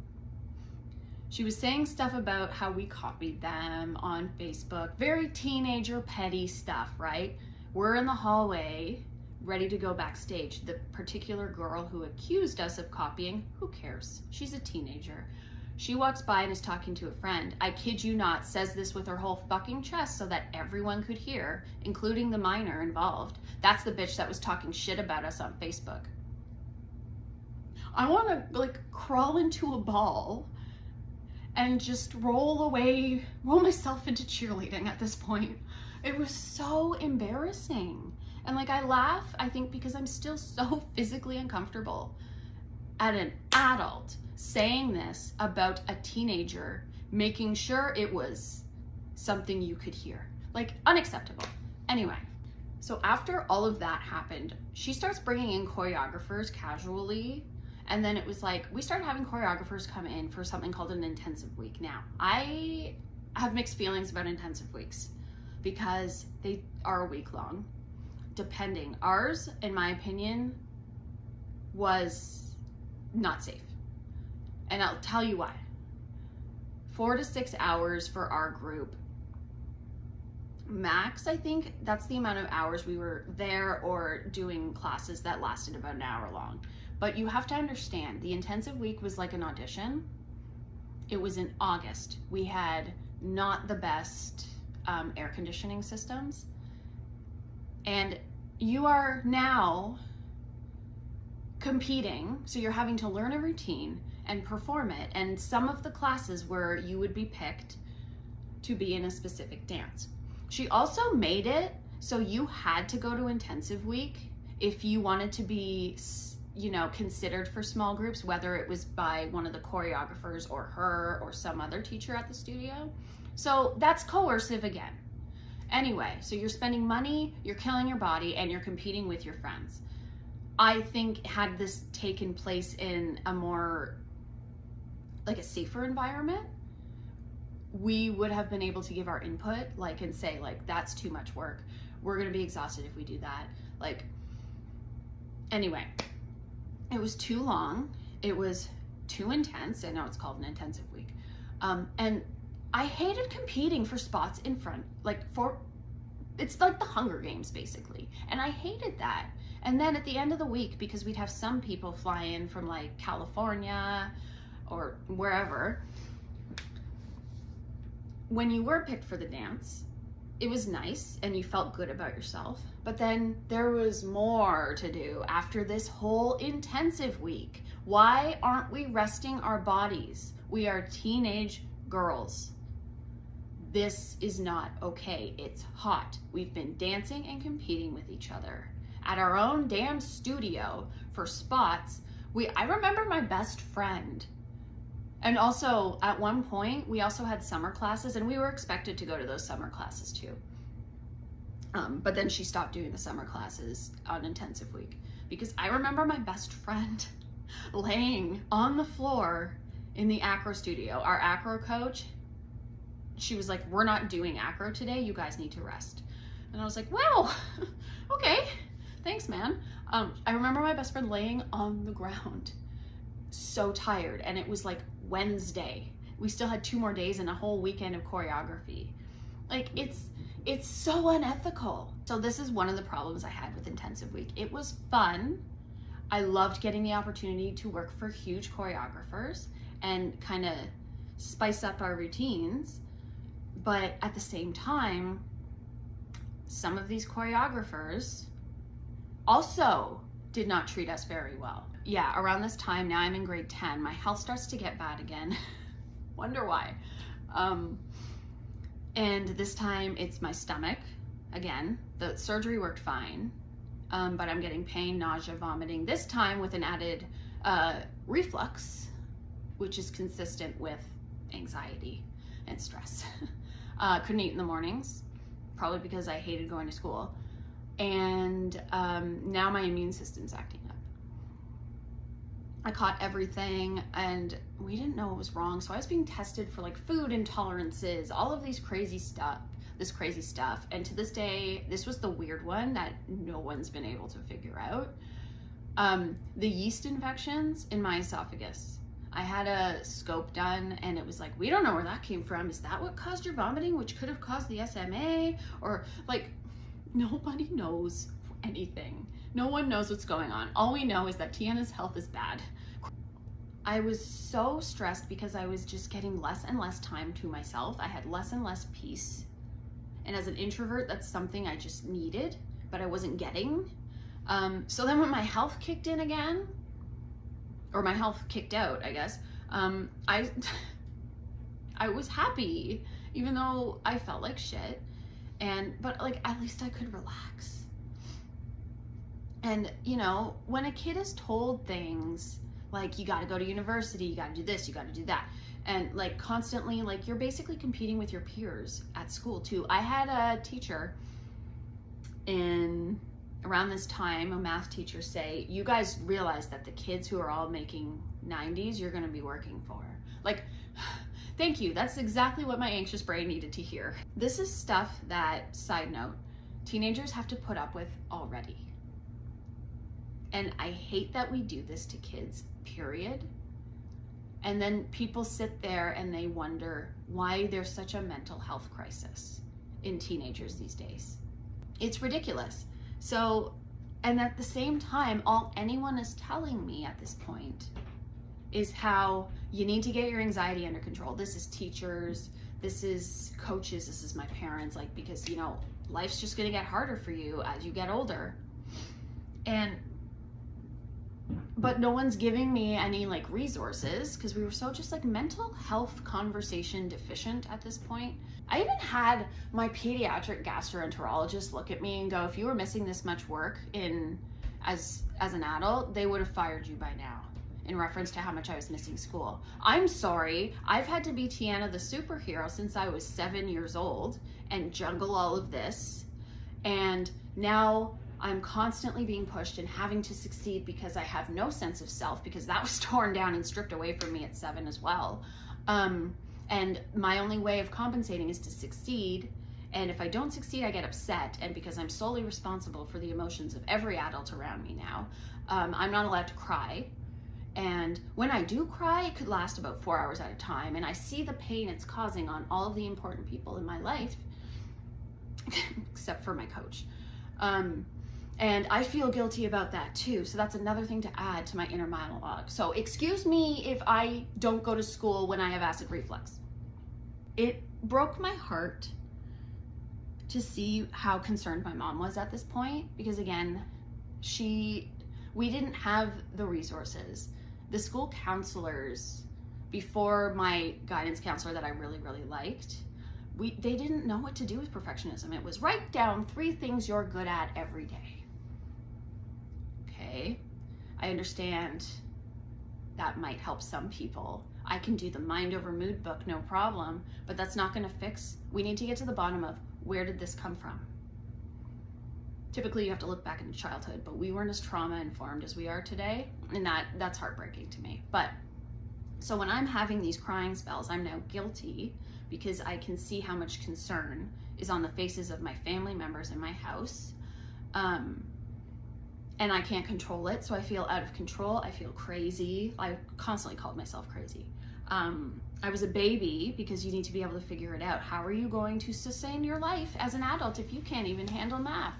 She was saying stuff about how we copied them on Facebook, very teenager petty stuff, right? We're in the hallway, ready to go backstage. The particular girl who accused us of copying, who cares? She's a teenager. She walks by and is talking to a friend. I kid you not, says this with her whole fucking chest so that everyone could hear, including the minor involved. That's the bitch that was talking shit about us on Facebook. I want to like crawl into a ball and just roll myself into cheerleading at this point. It was so embarrassing. And like, I laugh, I think, because I'm still so physically uncomfortable at an adult saying this about a teenager, making sure it was something you could hear. Like, unacceptable. Anyway, so after all of that happened, she starts bringing in choreographers casually. And then it was like, we started having choreographers come in for something called an intensive week. Now, I have mixed feelings about intensive weeks because they are a week long, depending. Ours, in my opinion, was not safe. And I'll tell you why. 4 to 6 hours for our group. Max, I think that's the amount of hours we were there or doing classes that lasted about an hour long. But you have to understand, the intensive week was like an audition. It was in August. We had not the best air conditioning systems. And you are now competing, so you're having to learn a routine and perform it. And some of the classes where you would be picked to be in a specific dance. She also made it so you had to go to intensive week if you wanted to be, you know, considered for small groups, whether it was by one of the choreographers or her or some other teacher at the studio. So that's coercive again. Anyway, so you're spending money, you're killing your body, and you're competing with your friends. I think had this taken place in a more, like a safer environment, we would have been able to give our input, like, and say, like, that's too much work. We're gonna be exhausted if we do that. Like, anyway, it was too long. It was too intense. I know it's called an intensive week. And I hated competing for spots in front, it's like the Hunger Games, basically. And I hated that. And then at the end of the week, because we'd have some people fly in from like California or wherever, when you were picked for the dance, it was nice and you felt good about yourself. But then there was more to do after this whole intensive week. Why aren't we resting our bodies? We are teenage girls. This is not okay. It's hot. We've been dancing and competing with each other at our own damn studio for spots. I remember my best friend. And also at one point, we also had summer classes and we were expected to go to those summer classes too. But then she stopped doing the summer classes on intensive week because I remember my best friend laying on the floor in the acro studio. Our acro coach, she was like, we're not doing acro today. You guys need to rest. And I was like, wow, okay, thanks, man. I remember my best friend laying on the ground, so tired. And it was like Wednesday. We still had 2 more days and a whole weekend of choreography. Like, it's so unethical. So this is one of the problems I had with intensive week. It was fun. I loved getting the opportunity to work for huge choreographers and kind of spice up our routines. But at the same time, some of these choreographers also did not treat us very well. Yeah, around this time, now I'm in grade 10, my health starts to get bad again. Wonder why. And this time it's my stomach. Again, the surgery worked fine, but I'm getting pain, nausea, vomiting, this time with an added reflux, which is consistent with anxiety and stress. Couldn't eat in the mornings, probably because I hated going to school. And now my immune system's acting up. I caught everything and we didn't know what was wrong. So I was being tested for like food intolerances, all of these crazy stuff, And to this day, this was the weird one that no one's been able to figure out. The yeast infections in my esophagus. I had a scope done and it was like, we don't know where that came from. Is that what caused your vomiting, which could have caused the SMA? Or like, nobody knows anything. No one knows what's going on. All we know is that Tiana's health is bad. I was so stressed because I was just getting less and less time to myself. I had less and less peace. And as an introvert, that's something I just needed, but I wasn't getting. So then when my health kicked in again, or my health kicked out, I guess, I was happy, even though I felt like shit. But like, at least I could relax. And you know, when a kid is told things like, you gotta go to university, you gotta do this, you gotta do that, and like constantly, like you're basically competing with your peers at school too. I had a teacher around this time, a math teacher, say, you guys realize that the kids who are all making 90s, you're gonna be working for. Like, thank you. That's exactly what my anxious brain needed to hear. This is stuff that, side note, teenagers have to put up with already. And I hate that we do this to kids, period. And then people sit there and they wonder why there's such a mental health crisis in teenagers these days. It's ridiculous. So, and at the same time, all anyone is telling me at this point is how you need to get your anxiety under control. This is teachers, this is coaches, this is my parents, like, because, you know, life's just gonna get harder for you as you get older. But no one's giving me any like resources because we were so just like mental health conversation deficient at this point. I even had my pediatric gastroenterologist look at me and go, if you were missing this much work as an adult, they would have fired you by now, in reference to how much I was missing school. I'm sorry, I've had to be Tiana the superhero since I was 7 years old and juggle all of this. And now I'm constantly being pushed and having to succeed because I have no sense of self, because that was torn down and stripped away from me at 7 as well. And my only way of compensating is to succeed. And if I don't succeed, I get upset. And because I'm solely responsible for the emotions of every adult around me now, I'm not allowed to cry. And when I do cry, it could last about 4 hours at a time. And I see the pain it's causing on all of the important people in my life, except for my coach. And I feel guilty about that too. So that's another thing to add to my inner monologue. So excuse me if I don't go to school when I have acid reflux. It broke my heart to see how concerned my mom was at this point, because again, we didn't have the resources. The school counselors, before my guidance counselor that I really, really liked, they didn't know what to do with perfectionism. It was write down 3 things you're good at every day. Okay, I understand that might help some people. I can do the mind over mood book, no problem, but that's not gonna fix. We need to get to the bottom of, where did this come from? Typically you have to look back into childhood, but we weren't as trauma informed as we are today, and that's heartbreaking to me. But so when I'm having these crying spells, I'm now guilty because I can see how much concern is on the faces of my family members in my house. And I can't control it, so I feel out of control. I feel crazy. I constantly called myself crazy. I was a baby, because you need to be able to figure it out. How are you going to sustain your life as an adult if you can't even handle math?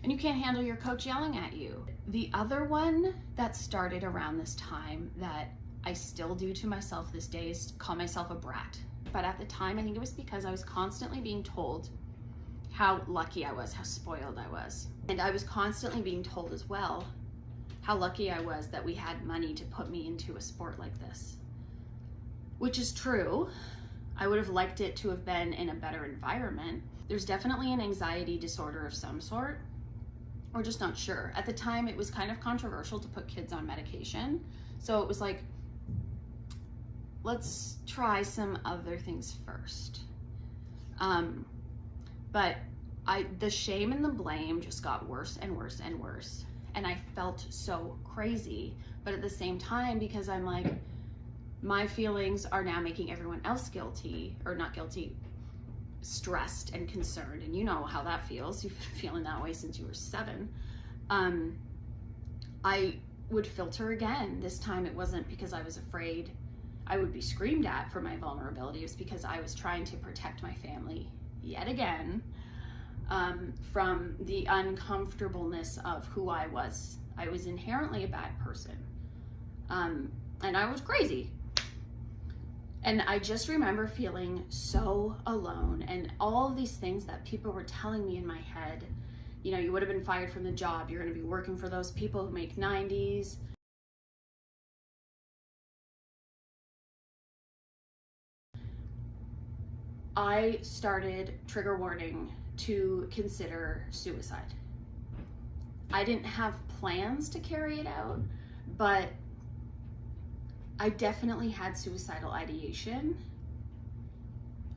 And you can't handle your coach yelling at you. The other one that started around this time that I still do to myself this day is call myself a brat. But at the time, I think it was because I was constantly being told how lucky I was, how spoiled I was. And I was constantly being told as well how lucky I was that we had money to put me into a sport like this, which is true. I would have liked it to have been in a better environment. There's definitely an anxiety disorder of some sort. We're just not sure. At the time, it was kind of controversial to put kids on medication. So it was like, let's try some other things first. But the shame and the blame just got worse and worse and worse. And I felt so crazy. But at the same time, because I'm like, my feelings are now making everyone else guilty, or not guilty, stressed and concerned. And you know how that feels. You've been feeling that way since you were 7. I would filter again. This time it wasn't because I was afraid I would be screamed at for my vulnerability. It was because I was trying to protect my family yet again, from the uncomfortableness of who I was. I was inherently a bad person. And I was crazy. And I just remember feeling so alone, and all of these things that people were telling me in my head. You know, you would have been fired from the job. You're going to be working for those people who make 90s. I started, trigger warning, to consider suicide. I didn't have plans to carry it out, but I definitely had suicidal ideation,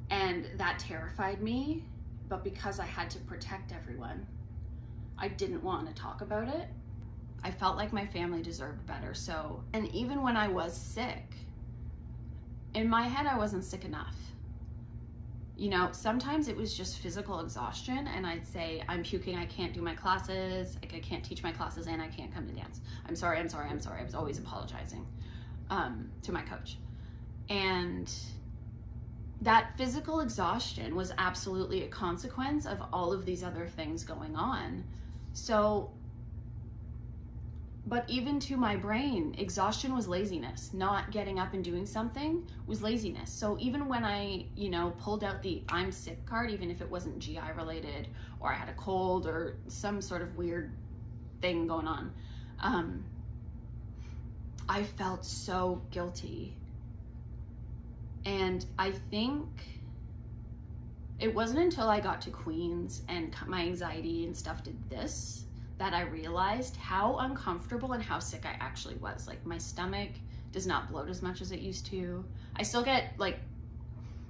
and that terrified me. But because I had to protect everyone, I didn't want to talk about it. I felt like my family deserved better. So, and even when I was sick, in my head, I wasn't sick enough. You know, sometimes it was just physical exhaustion, and I'd say, I'm puking, I can't do my classes, like I can't teach my classes, and I can't come to dance. I'm sorry. I was always apologizing to my coach. And that physical exhaustion was absolutely a consequence of all of these other things going on. So, but even to my brain, exhaustion was laziness. Not getting up and doing something was laziness. So even when I, pulled out the I'm sick card, even if it wasn't GI related, or I had a cold or some sort of weird thing going on, I felt so guilty. And I think it wasn't until I got to Queens and my anxiety and stuff did this that I realized how uncomfortable and how sick I actually was. Like, my stomach does not bloat as much as it used to. I still get like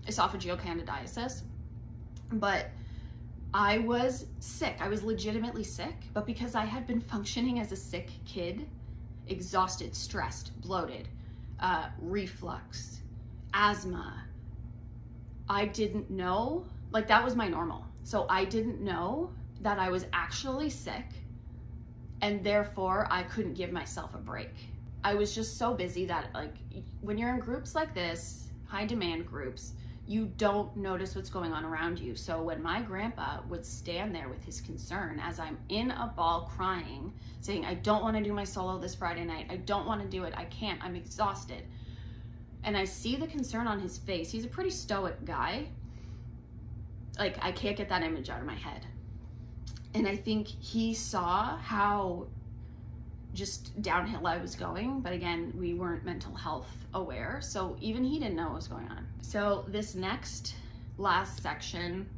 esophageal candidiasis, but I was sick. I was legitimately sick, but because I had been functioning as a sick kid, exhausted, stressed, bloated, reflux, asthma, I didn't know, like that was my normal. So I didn't know that I was actually sick, and therefore I couldn't give myself a break. I was just so busy that, like, when you're in groups like this, high demand groups, you don't notice what's going on around you. So when my grandpa would stand there with his concern as I'm in a ball crying, saying, I don't want to do my solo this Friday night. I don't want to do it. I can't. I'm exhausted. And I see the concern on his face. He's a pretty stoic guy. Like, I can't get that image out of my head. And I think he saw how just downhill I was going. But again, we weren't mental health aware. So even he didn't know what was going on. So this last section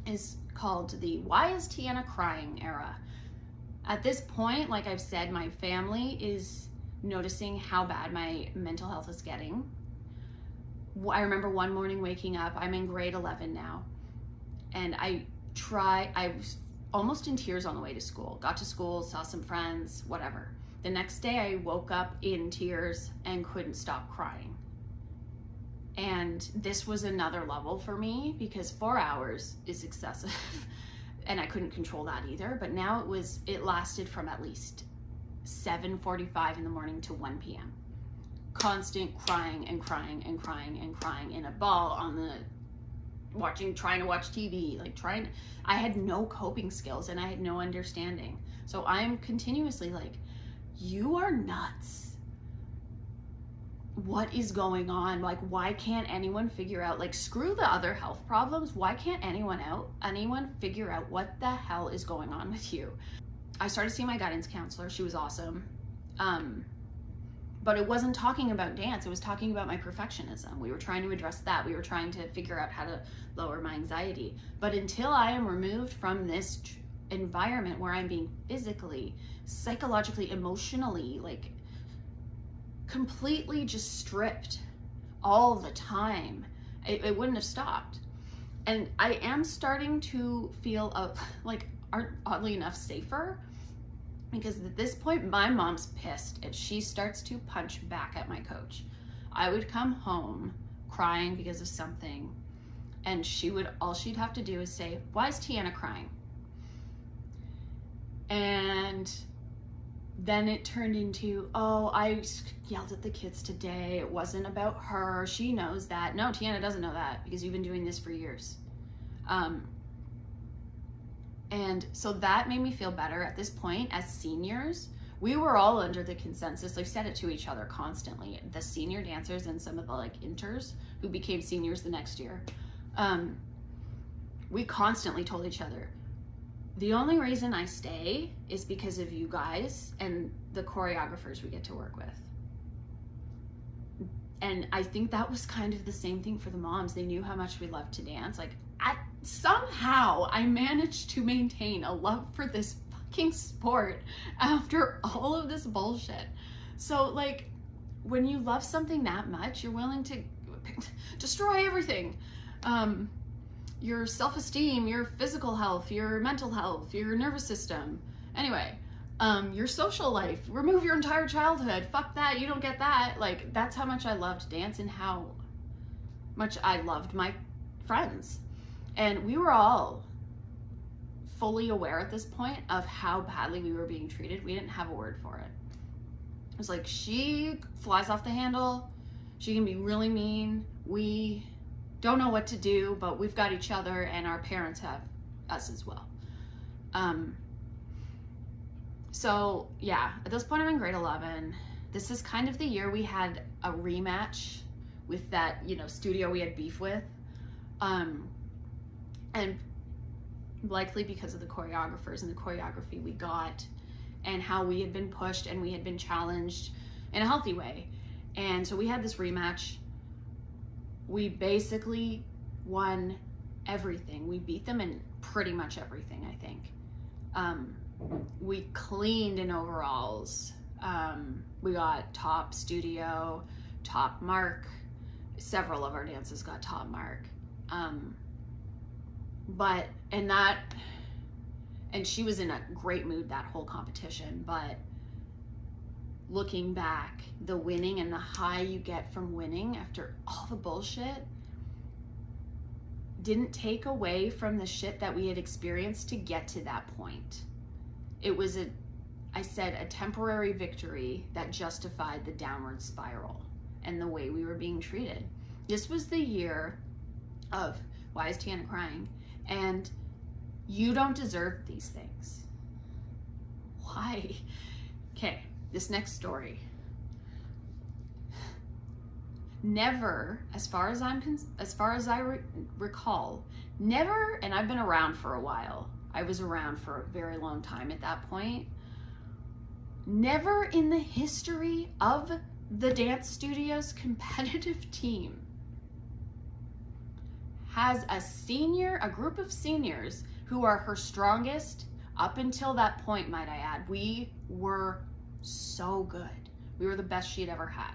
is called the Why is Tiana Crying era. At this point, like I've said, my family is noticing how bad my mental health is getting. I remember one morning waking up, I'm in grade 11 now, and I was almost in tears on the way to school. Got to school, saw some friends, whatever. The next day I woke up in tears and couldn't stop crying. And this was another level for me because 4 hours is excessive and I couldn't control that either. But now it lasted from at least 7:45 in the morning to 1 p.m. Constant crying and crying and crying and crying in a ball trying to watch TV, I had no coping skills and I had no understanding. So I'm continuously like, you are nuts. What is going on? Like, why can't anyone figure out, like, screw the other health problems. Why can't anyone figure out what the hell is going on with you? I started seeing my guidance counselor. She was awesome. But it wasn't talking about dance. It was talking about my perfectionism. We were trying to address that. We were trying to figure out how to lower my anxiety. But until I am removed from this environment where I'm being physically, psychologically, emotionally, like completely just stripped all the time, it wouldn't have stopped. And I am starting to feel like, oddly enough, safer, because at this point my mom's pissed if she starts to punch back at my coach. I would come home crying because of something, and all she'd have to do is say, "Why is Tiana crying?" And then it turned into, "Oh, I yelled at the kids today. It wasn't about her. She knows that." No, Tiana doesn't know that, because you've been doing this for years. And so that made me feel better. At this point, as seniors, we were all under the consensus, like, said it to each other constantly. The senior dancers and some of the like inters who became seniors the next year, we constantly told each other, the only reason I stay is because of you guys and the choreographers we get to work with. And I think that was kind of the same thing for the moms. They knew how much we loved to dance. Like, somehow I managed to maintain a love for this fucking sport after all of this bullshit. So, like, when you love something that much, you're willing to destroy everything. Your self-esteem, your physical health, your mental health, your nervous system. Anyway, your social life, remove your entire childhood. Fuck that, you don't get that. Like, that's how much I loved dance and how much I loved my friends. And we were all fully aware at this point of how badly we were being treated. We didn't have a word for it. It was like, she flies off the handle, she can be really mean, we don't know what to do, but we've got each other, and our parents have us as well. So yeah, at this point I'm in grade 11. This is kind of the year we had a rematch with that, studio we had beef with. And likely because of the choreographers and the choreography we got and how we had been pushed and we had been challenged in a healthy way. And so we had this rematch. We basically won everything. We beat them in pretty much everything, I think. We cleaned in overalls. We got top studio, top mark. Several of our dances got top mark. And she was in a great mood that whole competition, but looking back, the winning and the high you get from winning after all the bullshit didn't take away from the shit that we had experienced to get to that point. It was a temporary victory that justified the downward spiral and the way we were being treated. This was the year of, why is Tiana crying? And you don't deserve these things. Why? Okay, this next story. Never, as far as I recall, never, and I've been around for a while. I was around for a very long time at that point. Never in the history of the dance studio's competitive team has a group of seniors who are her strongest up until that point, might I add. We were so good. We were the best she'd ever had.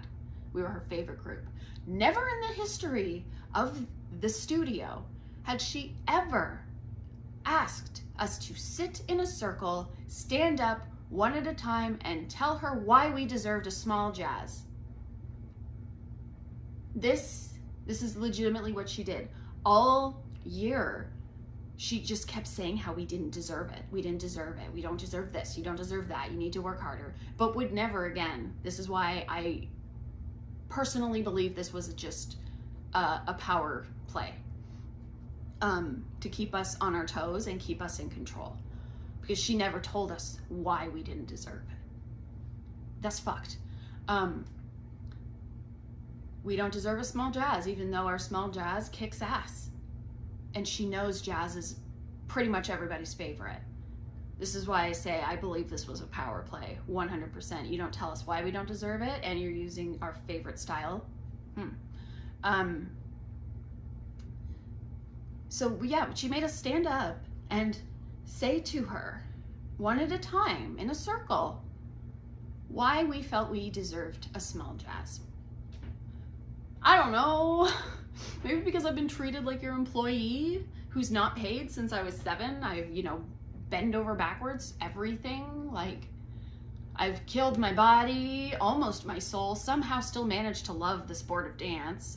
We were her favorite group. Never in the history of the studio had she ever asked us to sit in a circle, stand up one at a time, and tell her why we deserved a small jazz. This is legitimately what she did. All year, she just kept saying how we didn't deserve it. We didn't deserve it. We don't deserve this. You don't deserve that. You need to work harder. But would never again. This is why I personally believe this was just a power play to keep us on our toes and keep us in control. Because she never told us why we didn't deserve it. That's fucked. We don't deserve a small jazz, even though our small jazz kicks ass. And she knows jazz is pretty much everybody's favorite. This is why I say I believe this was a power play, 100%. You don't tell us why we don't deserve it, and you're using our favorite style. So yeah, she made us stand up and say to her, one at a time, in a circle, why we felt we deserved a small jazz. I don't know. Maybe because I've been treated like your employee who's not paid since I was 7. I've, bend over backwards, everything. Like, I've killed my body, almost my soul, somehow still managed to love the sport of dance.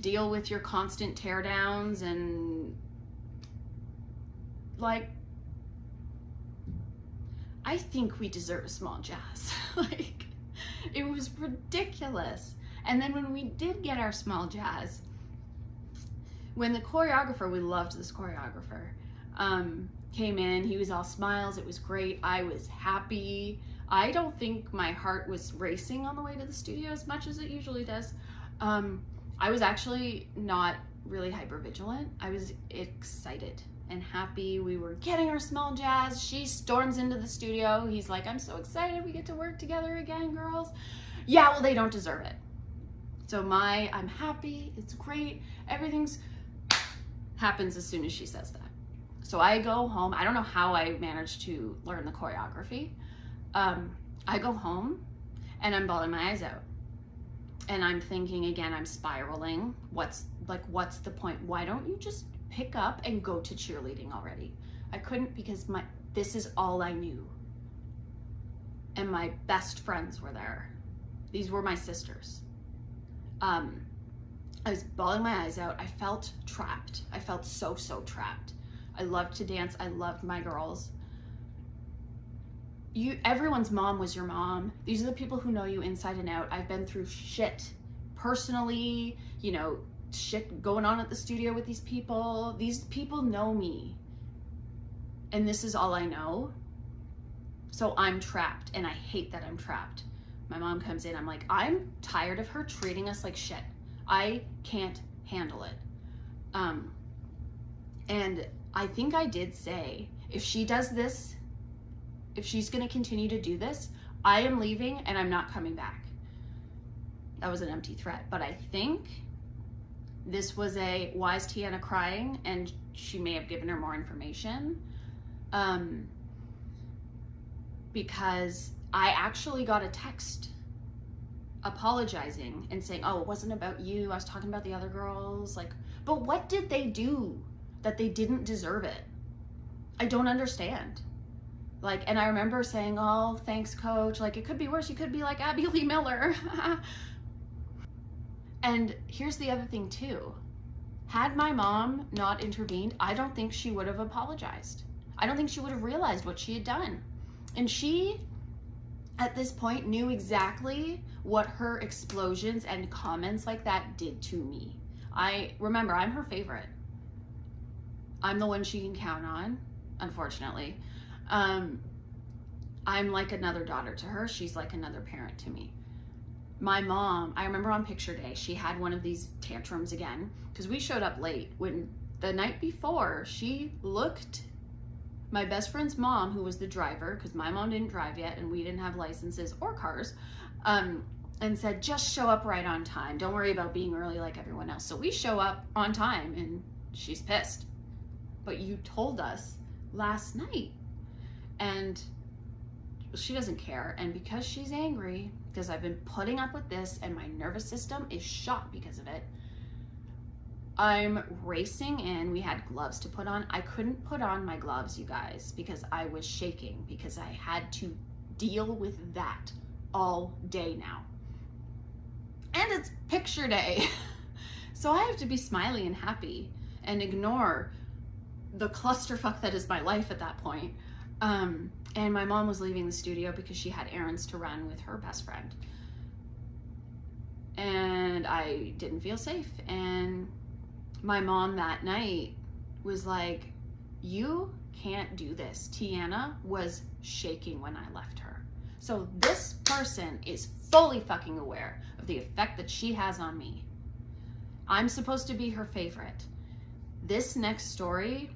Deal with your constant teardowns and, like, I think we deserve a small jazz. Like, it was ridiculous. And then when we did get our small jazz, when the choreographer, we loved this choreographer, came in, he was all smiles, it was great, I was happy. I don't think my heart was racing on the way to the studio as much as it usually does. I was actually not really hypervigilant. I was excited and happy. We were getting our small jazz. She storms into the studio. He's like, I'm so excited we get to work together again, girls. Yeah, well, they don't deserve it. So I'm happy, it's great, everything's happens as soon as she says that. So I go home. I don't know how I managed to learn the choreography. I go home and I'm bawling my eyes out. And I'm thinking again, I'm spiraling. What's the point? Why don't you just pick up and go to cheerleading already? I couldn't because this is all I knew. And my best friends were there. These were my sisters. I was bawling my eyes out. I felt trapped. I felt so trapped. I loved to dance. I loved my girls. Everyone's mom was your mom. These are the people who know you inside and out. I've been through shit personally, shit going on at the studio with these people. These people know me. And this is all I know. So I'm trapped, and I hate that I'm trapped. My mom comes in, I'm like, I'm tired of her treating us like shit. I can't handle it. And I think I did say, if she does this, if she's gonna continue to do this, I am leaving and I'm not coming back. That was an empty threat, but I think this was why is Tiana crying? And she may have given her more information. Because I actually got a text apologizing and saying, oh, it wasn't about you. I was talking about the other girls. Like, but what did they do that they didn't deserve it? I don't understand. Like, and I remember saying, oh, thanks, coach. Like, it could be worse. You could be like Abby Lee Miller. And here's the other thing too. Had my mom not intervened, I don't think she would have apologized. I don't think she would have realized what she had done. And she, at this point, knew exactly what her explosions and comments like that did to me. Remember, I'm her favorite. I'm the one she can count on, unfortunately. I'm like another daughter to her. She's like another parent to me. My mom, I remember on picture day, she had one of these tantrums again, because we showed up late. When the night before, she looked my best friend's mom, who was the driver, because my mom didn't drive yet and we didn't have licenses or cars, and said, just show up right on time. Don't worry about being early like everyone else. So we show up on time and she's pissed. But you told us last night. And she doesn't care. And because she's angry, because I've been putting up with this and my nervous system is shot because of it, I'm racing in. We had gloves to put on. I couldn't put on my gloves, you guys, because I was shaking, because I had to deal with that all day now. And it's picture day. So I have to be smiley and happy and ignore the clusterfuck that is my life at that point. And my mom was leaving the studio because she had errands to run with her best friend. And I didn't feel safe. And my mom that night was like, you can't do this. Tiana was shaking when I left her. So this person is fully fucking aware of the effect that she has on me. I'm supposed to be her favorite. This next story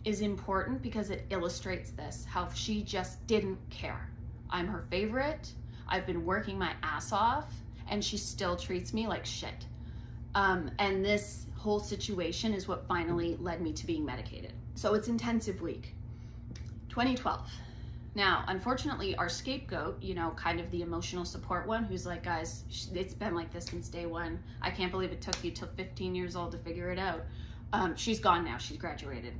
is important because it illustrates this, how she just didn't care. I'm her favorite. I've been working my ass off and she still treats me like shit. And this whole situation is what finally led me to being medicated. So it's intensive week, 2012. Now, unfortunately, our scapegoat, you know, kind of the emotional support one, who's like, guys, it's been like this since day one. I can't believe it took you till 15 years old to figure it out. She's gone now, she's graduated.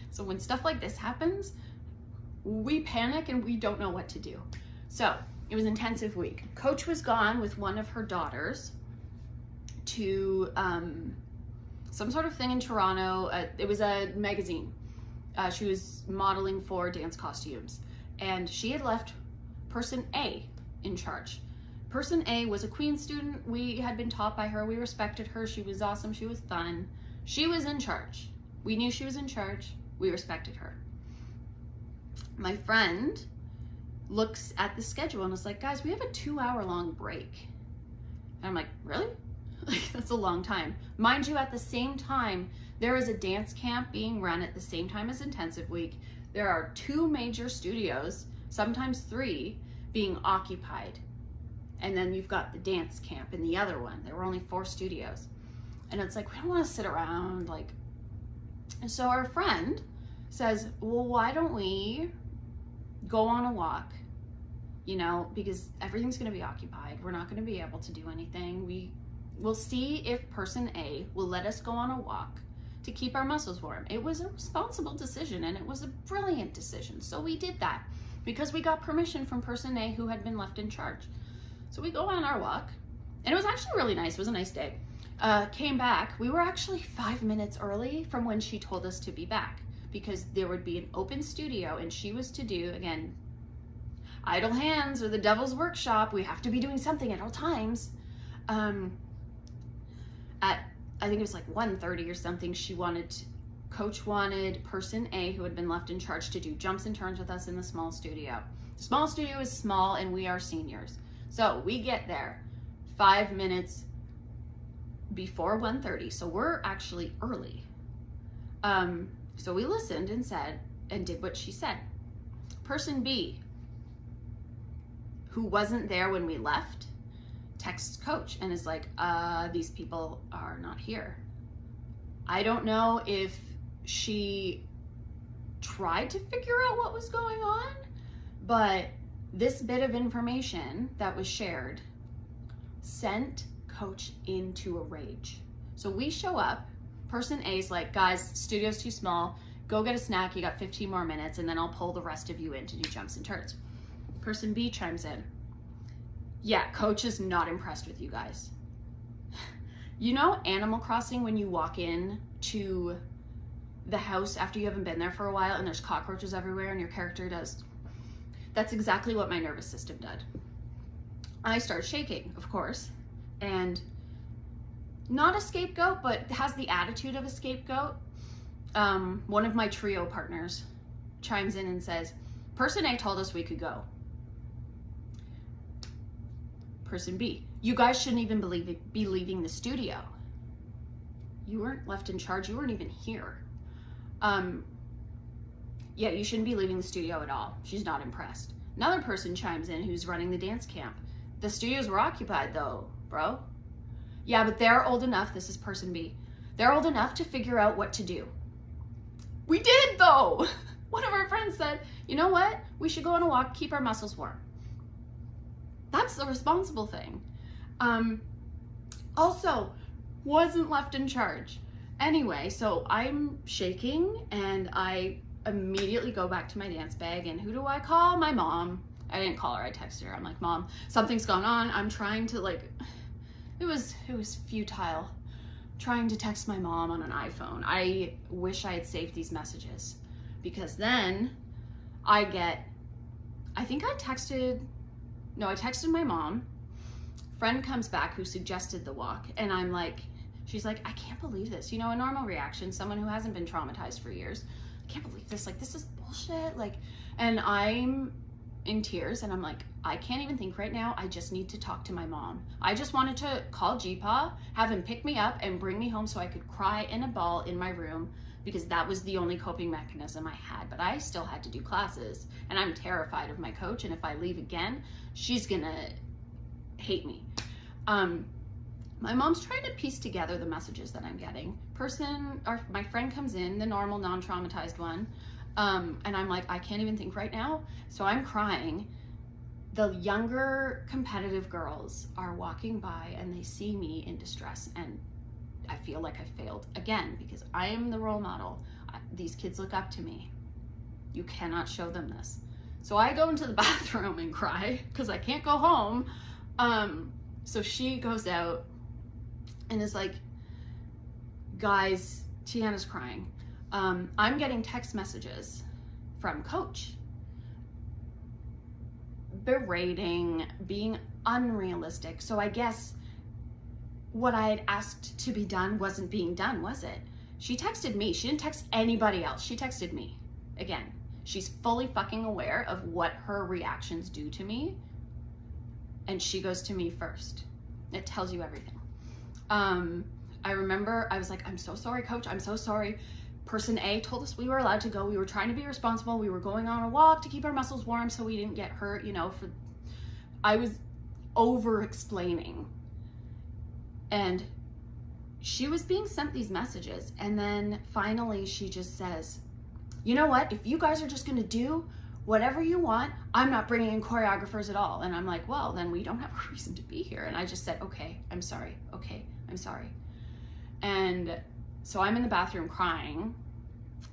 So when stuff like this happens, we panic and we don't know what to do. So it was intensive week. Coach was gone with one of her daughters to some sort of thing in Toronto. It was a magazine. She was modeling for dance costumes, and she had left person A in charge. Person A was a Queen student. We had been taught by her. We respected her. She was awesome. She was fun. She was in charge. We knew she was in charge. We respected her. My friend looks at the schedule and is like, guys, we have a 2-hour-long break. And I'm like, really? Like, that's a long time. Mind you, at the same time, there is a dance camp being run at the same time as intensive week. There are 2 major studios, sometimes 3, being occupied. And then you've got the dance camp in the other one. There were only 4 studios. And it's like, we don't want to sit around. Like, and so our friend says, well, why don't we go on a walk? You know, because everything's going to be occupied. We're not going to be able to do anything. We'll see if person A will let us go on a walk to keep our muscles warm. It was a responsible decision and it was a brilliant decision. So we did that because we got permission from person A who had been left in charge. So we go on our walk and it was actually really nice. It was a nice day. Came back. We were actually 5 minutes early from when she told us to be back because there would be an open studio and she was to do, again, idle hands or the devil's workshop. We have to be doing something at all times. I think it was like 1:30 or something, Coach wanted person A, who had been left in charge, to do jumps and turns with us in the small studio. The small studio is small and we are seniors. So we get there 5 minutes before 1:30. So we're actually early. So we listened and did what she said. Person B, who wasn't there when we left, texts coach and is like, these people are not here. I don't know if she tried to figure out what was going on, but this bit of information that was shared sent coach into a rage. So we show up, person A's like, guys, studio's too small, go get a snack, you got 15 more minutes, and then I'll pull the rest of you in to do jumps and turns. Person B chimes in, yeah, coach is not impressed with you guys. You know Animal Crossing, when you walk in to the house after you haven't been there for a while and there's cockroaches everywhere and your character does? That's exactly what my nervous system did. I start shaking, of course, and not a scapegoat, but has the attitude of a scapegoat. One of my trio partners chimes in and says, person A told us we could go. Person B, you guys shouldn't even be leaving the studio. You weren't left in charge. You weren't even here. Yeah, you shouldn't be leaving the studio at all. She's not impressed. Another person chimes in who's running the dance camp. The studios were occupied though, bro. Yeah, but they're old enough, this is person B, they're old enough to figure out what to do. We did though. One of our friends said, you know what? We should go on a walk, keep our muscles warm. That's the responsible thing. Also, wasn't left in charge. Anyway, so I'm shaking and I immediately go back to my dance bag and who do I call? My mom. I didn't call her, I texted her. I'm like, Mom, something's going on. I'm trying to it was futile trying to text my mom on an iPhone. I wish I had saved these messages because then I texted my mom. Friend comes back who suggested the walk and I'm like, she's like, I can't believe this. You know, a normal reaction, someone who hasn't been traumatized for years. I can't believe this. Like, this is bullshit. Like, and I'm in tears and I'm like, I can't even think right now. I just need to talk to my mom. I just wanted to call GPA, have him pick me up and bring me home so I could cry in a ball in my room because that was the only coping mechanism I had. But I still had to do classes, and I'm terrified of my coach, and if I leave again, she's gonna hate me. My mom's trying to piece together the messages that I'm getting. My friend comes in, the normal, non-traumatized one, and I'm like, I can't even think right now, so I'm crying. The younger competitive girls are walking by and they see me in distress, and I feel like I failed again because I am the role model. These kids look up to me. You cannot show them this. So I go into the bathroom and cry because I can't go home. So she goes out and is like, guys, Tiana's crying. I'm getting text messages from coach berating, being unrealistic. So I guess what I had asked to be done wasn't being done, was it? She texted me. She didn't text anybody else. She texted me. Again, she's fully fucking aware of what her reactions do to me. And she goes to me first. It tells you everything. I remember I was like, I'm so sorry, coach. I'm so sorry. Person A told us we were allowed to go. We were trying to be responsible. We were going on a walk to keep our muscles warm so we didn't get hurt, you know. I was over explaining. And she was being sent these messages. And then finally she just says, you know what? If you guys are just going to do whatever you want, I'm not bringing in choreographers at all. And I'm like, well, then we don't have a reason to be here. And I just said, okay, I'm sorry. Okay, I'm sorry. And so I'm in the bathroom crying.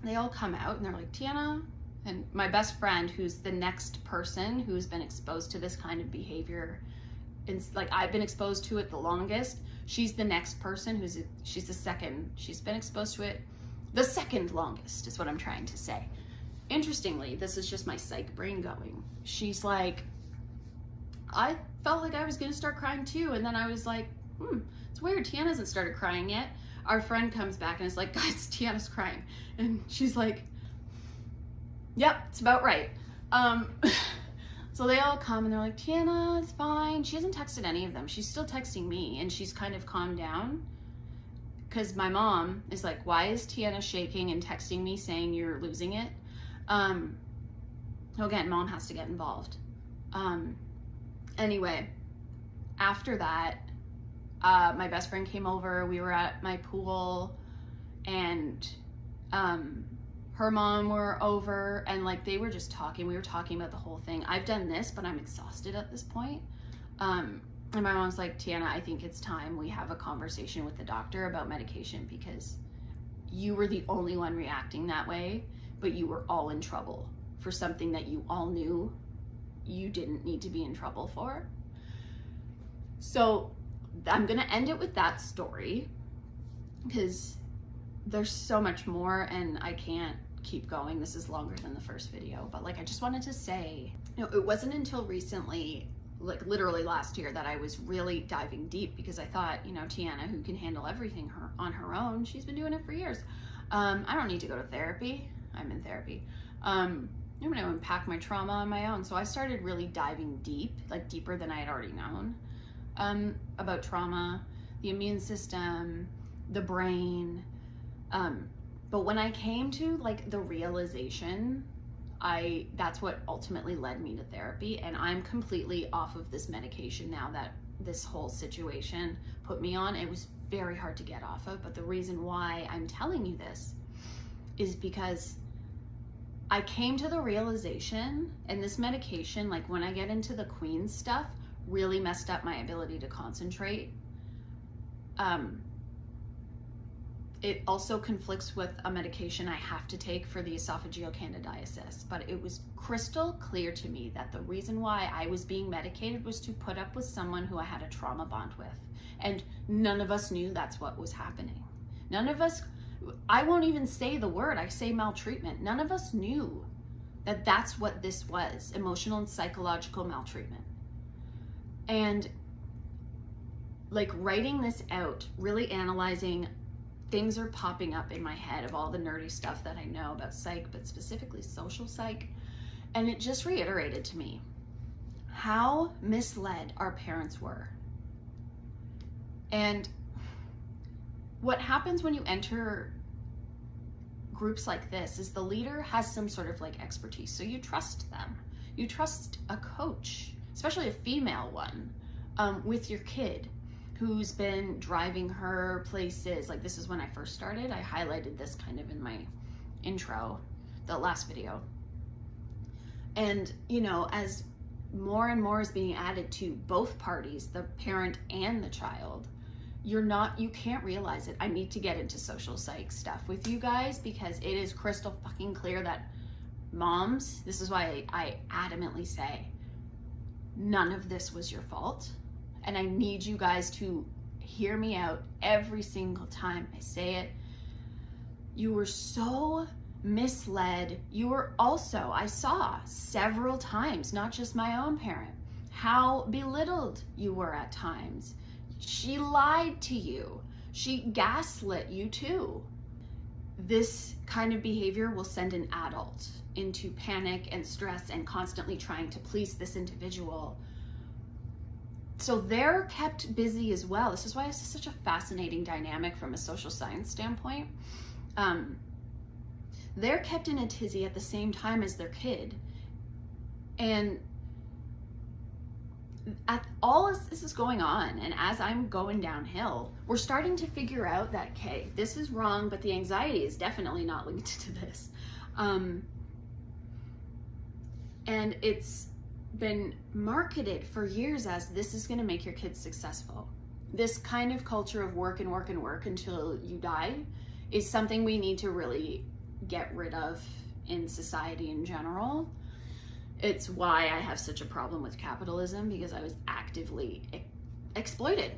They all come out and they're like, Tiana, and my best friend, who's the next person who's been exposed to this kind of behavior, and like I've been exposed to it the longest. She's the next person she's the second. She's been exposed to it the second longest is what I'm trying to say. Interestingly, this is just my psych brain going. She's like, I felt like I was gonna start crying too. And then I was like, it's weird, Tiana hasn't started crying yet. Our friend comes back and is like, guys, Tiana's crying. And she's like, yep, it's about right. So they all come and they're like, Tiana, it's fine. She hasn't texted any of them. She's still texting me, and she's kind of calmed down. Because my mom is like, why is Tiana shaking and texting me saying you're losing it? Again, mom has to get involved. Anyway, after that, my best friend came over. We were at my pool, and her mom were over, and like they were just talking. We were talking about the whole thing. I've done this, but I'm exhausted at this point. And my mom's like, Tiana, I think it's time we have a conversation with the doctor about medication, because you were the only one reacting that way, but you were all in trouble for something that you all knew you didn't need to be in trouble for. So I'm gonna end it with that story because there's so much more and I can't keep going. This is longer than the first video, but like I just wanted to say, you know, it wasn't until recently, like literally last year, that I was really diving deep, because I thought, you know, Tiana, who can handle everything on her own, she's been doing it for years. I don't need to go to therapy. I'm in therapy. I'm gonna unpack my trauma on my own. So I started really diving deep, like deeper than I had already known, about trauma, the immune system, the brain. But when I came to like the realization, that's what ultimately led me to therapy. And I'm completely off of this medication now that this whole situation put me on. It was very hard to get off of, but the reason why I'm telling you this is because I came to the realization, and this medication, like when I get into the queen stuff, really messed up my ability to concentrate. It also conflicts with a medication I have to take for the esophageal candidiasis, but it was crystal clear to me that the reason why I was being medicated was to put up with someone who I had a trauma bond with. And none of us knew that's what was happening. None of us, I won't even say the word, I say maltreatment. None of us knew that that's what this was, emotional and psychological maltreatment. And like writing this out, really analyzing, things are popping up in my head of all the nerdy stuff that I know about psych, but specifically social psych. And it just reiterated to me how misled our parents were. And what happens when you enter groups like this is the leader has some sort of like expertise. So you trust them. You trust a coach, especially a female one, with your kid who's been driving her places. Like, this is when I first started. I highlighted this kind of in my intro, the last video. And, you know, as more and more is being added to both parties, the parent and the child, you can't realize it. I need to get into social psych stuff with you guys because it is crystal fucking clear that moms, this is why I adamantly say, none of this was your fault. And I need you guys to hear me out every single time I say it. You were so misled. You were also, I saw several times, not just my own parent, how belittled you were at times. She lied to you. She gaslit you too. This kind of behavior will send an adult into panic and stress and constantly trying to please this individual. So they're kept busy as well. This is why this is such a fascinating dynamic from a social science standpoint. They're kept in a tizzy at the same time as their kid. And at all as this is going on, and as I'm going downhill, we're starting to figure out that, okay, this is wrong, but the anxiety is definitely not linked to this. And it's been marketed for years as this is going to make your kids successful. This kind of culture of work and work and work until you die is something we need to really get rid of in society in general. It's why I have such a problem with capitalism, because I was actively exploited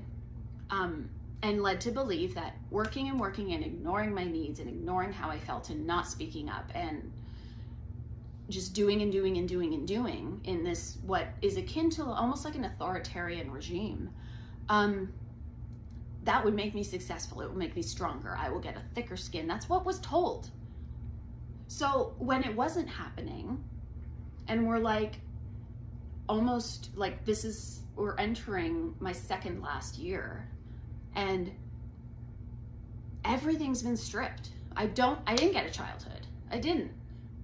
and led to believe that working and working and ignoring my needs and ignoring how I felt and not speaking up and just doing and doing and doing and doing in this, what is akin to almost like an authoritarian regime, that would make me successful. It will make me stronger. I will get a thicker skin. That's what was told. So when it wasn't happening, and we're like, almost like we're entering my second last year, and everything's been stripped. I didn't get a childhood. I didn't.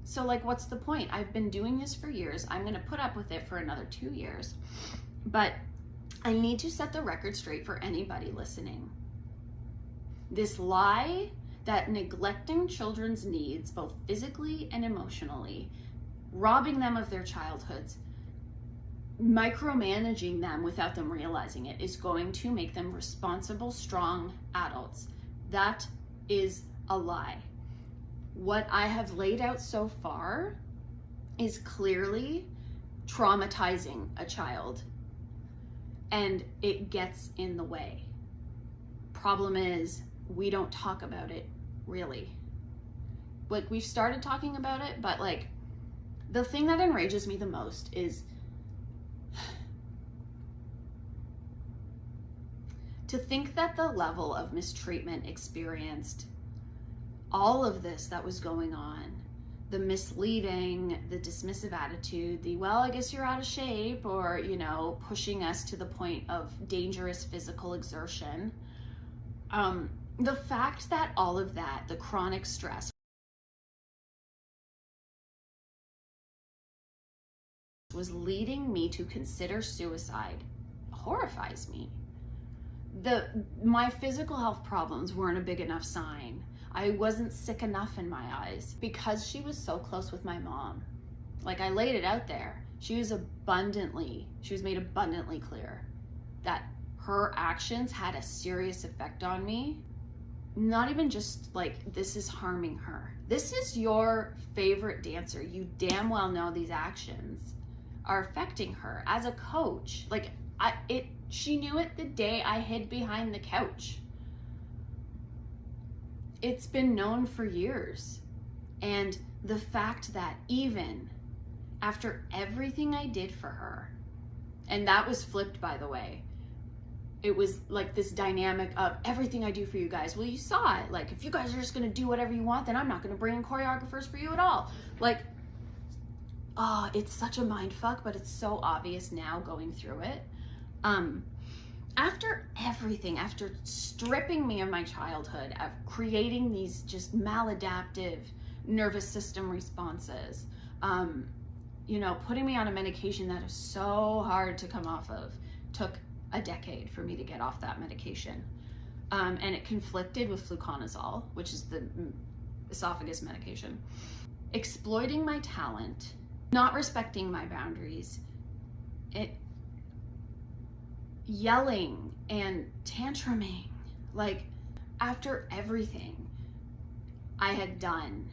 So like, what's the point? I've been doing this for years. I'm gonna put up with it for another 2 years. But I need to set the record straight for anybody listening. This lie that neglecting children's needs, both physically and emotionally, robbing them of their childhoods, micromanaging them without them realizing it, is going to make them responsible, strong adults. That is a lie. What I have laid out so far is clearly traumatizing a child, and it gets in the way. Problem is, we don't talk about it, really. Like, we've started talking about it, but like, the thing that enrages me the most is to think that the level of mistreatment experienced, all of this that was going on, the misleading, the dismissive attitude, the, well, I guess you're out of shape, or, you know, pushing us to the point of dangerous physical exertion. The fact that all of that, the chronic stress, was leading me to consider suicide horrifies me. My physical health problems weren't a big enough sign. I wasn't sick enough in my eyes because she was so close with my mom. Like, I laid it out there. She was made abundantly clear that her actions had a serious effect on me. Not even just like, this is harming her. This is your favorite dancer. You damn well know these actions are affecting her. As a coach, like, she knew it the day I hid behind the couch. It's been known for years. And the fact that even after everything I did for her, and that was flipped, by the way, it was like this dynamic of everything I do for you guys. Well, you saw it. Like, if you guys are just going to do whatever you want, then I'm not going to bring in choreographers for you at all. Like, oh, it's such a mind fuck, but it's so obvious now going through it. After everything, after stripping me of my childhood, of creating these just maladaptive nervous system responses, putting me on a medication that is so hard to come off of, took a decade for me to get off that medication. And it conflicted with fluconazole, which is the esophagus medication. Exploiting my talent, not respecting my boundaries, yelling and tantruming, like after everything I had done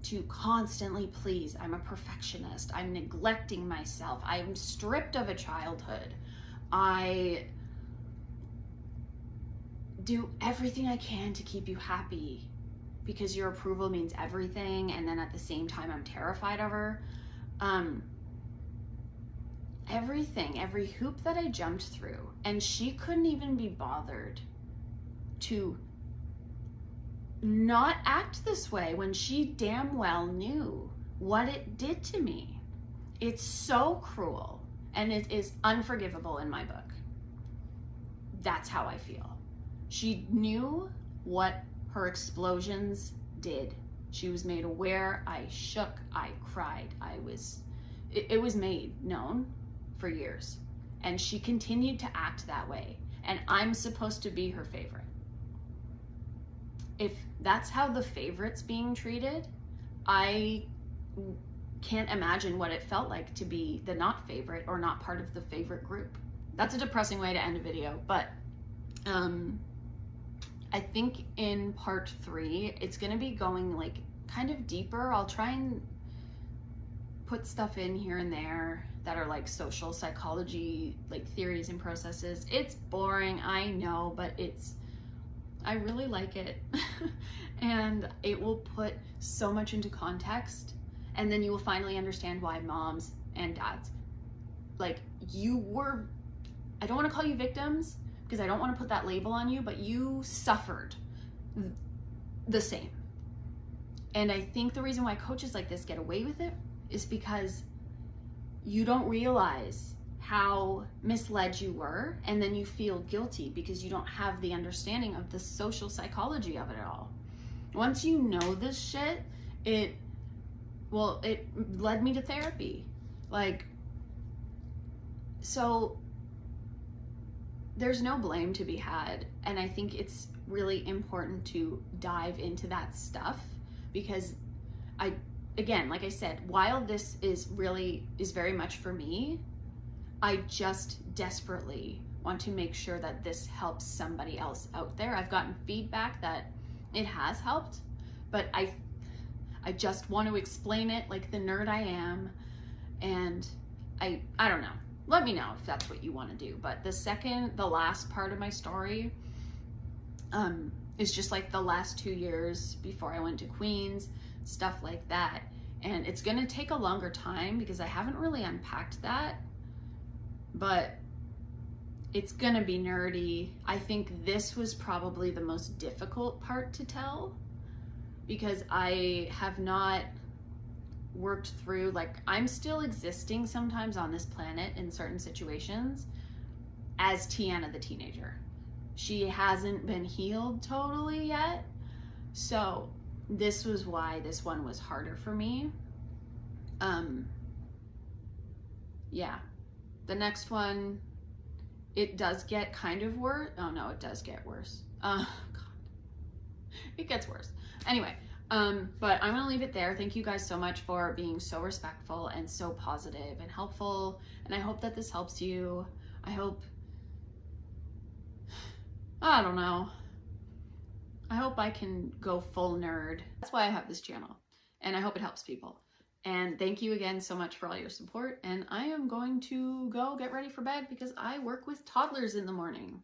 to constantly please. I'm a perfectionist. I'm neglecting myself. I'm stripped of a childhood. I do everything I can to keep you happy because your approval means everything, and then at the same time I'm terrified of her. Everything, every hoop that I jumped through, and she couldn't even be bothered to not act this way when she damn well knew what it did to me. It's so cruel, and it is unforgivable in my book. That's how I feel. She knew what her explosions did. She was made aware. I shook, I cried, it was made known for years, and she continued to act that way, and I'm supposed to be her favorite. If that's how the favorite's being treated, I can't imagine what it felt like to be the not favorite or not part of the favorite group. That's a depressing way to end a video, but I think in part 3 it's gonna be going like kind of deeper. I'll try and put stuff in here and there that are like social psychology, like theories and processes. It's boring, I know, but I really like it. And it will put so much into context, and then you will finally understand why moms and dads, like, I don't want to call you victims because I don't want to put that label on you, but you suffered the same. And I think the reason why coaches like this get away with it is because you don't realize how misled you were, and then you feel guilty because you don't have the understanding of the social psychology of it all. Once you know this shit, it led me to therapy. So there's no blame to be had, and I think it's really important to dive into that stuff because again, like I said, while this is very much for me, I just desperately want to make sure that this helps somebody else out there. I've gotten feedback that it has helped, but I just want to explain it like the nerd I am, and I don't know. Let me know if that's what you want to do. But the last part of my story is just like the last 2 years before I went to Queens, stuff like that. And it's gonna take a longer time because I haven't really unpacked that, but it's gonna be nerdy. I think this was probably the most difficult part to tell because I have not worked through, like, I'm still existing sometimes on this planet in certain situations as Tiana the teenager. She hasn't been healed totally yet. So this was why this one was harder for me. Yeah, the next one, it does get kind of worse. Oh no, it does get worse. God, it gets worse. Anyway, but I'm gonna leave it there. Thank you guys so much for being so respectful and so positive and helpful. And I hope that this helps you. I don't know. I hope I can go full nerd. That's why I have this channel, and I hope it helps people. And thank you again so much for all your support. And I am going to go get ready for bed because I work with toddlers in the morning.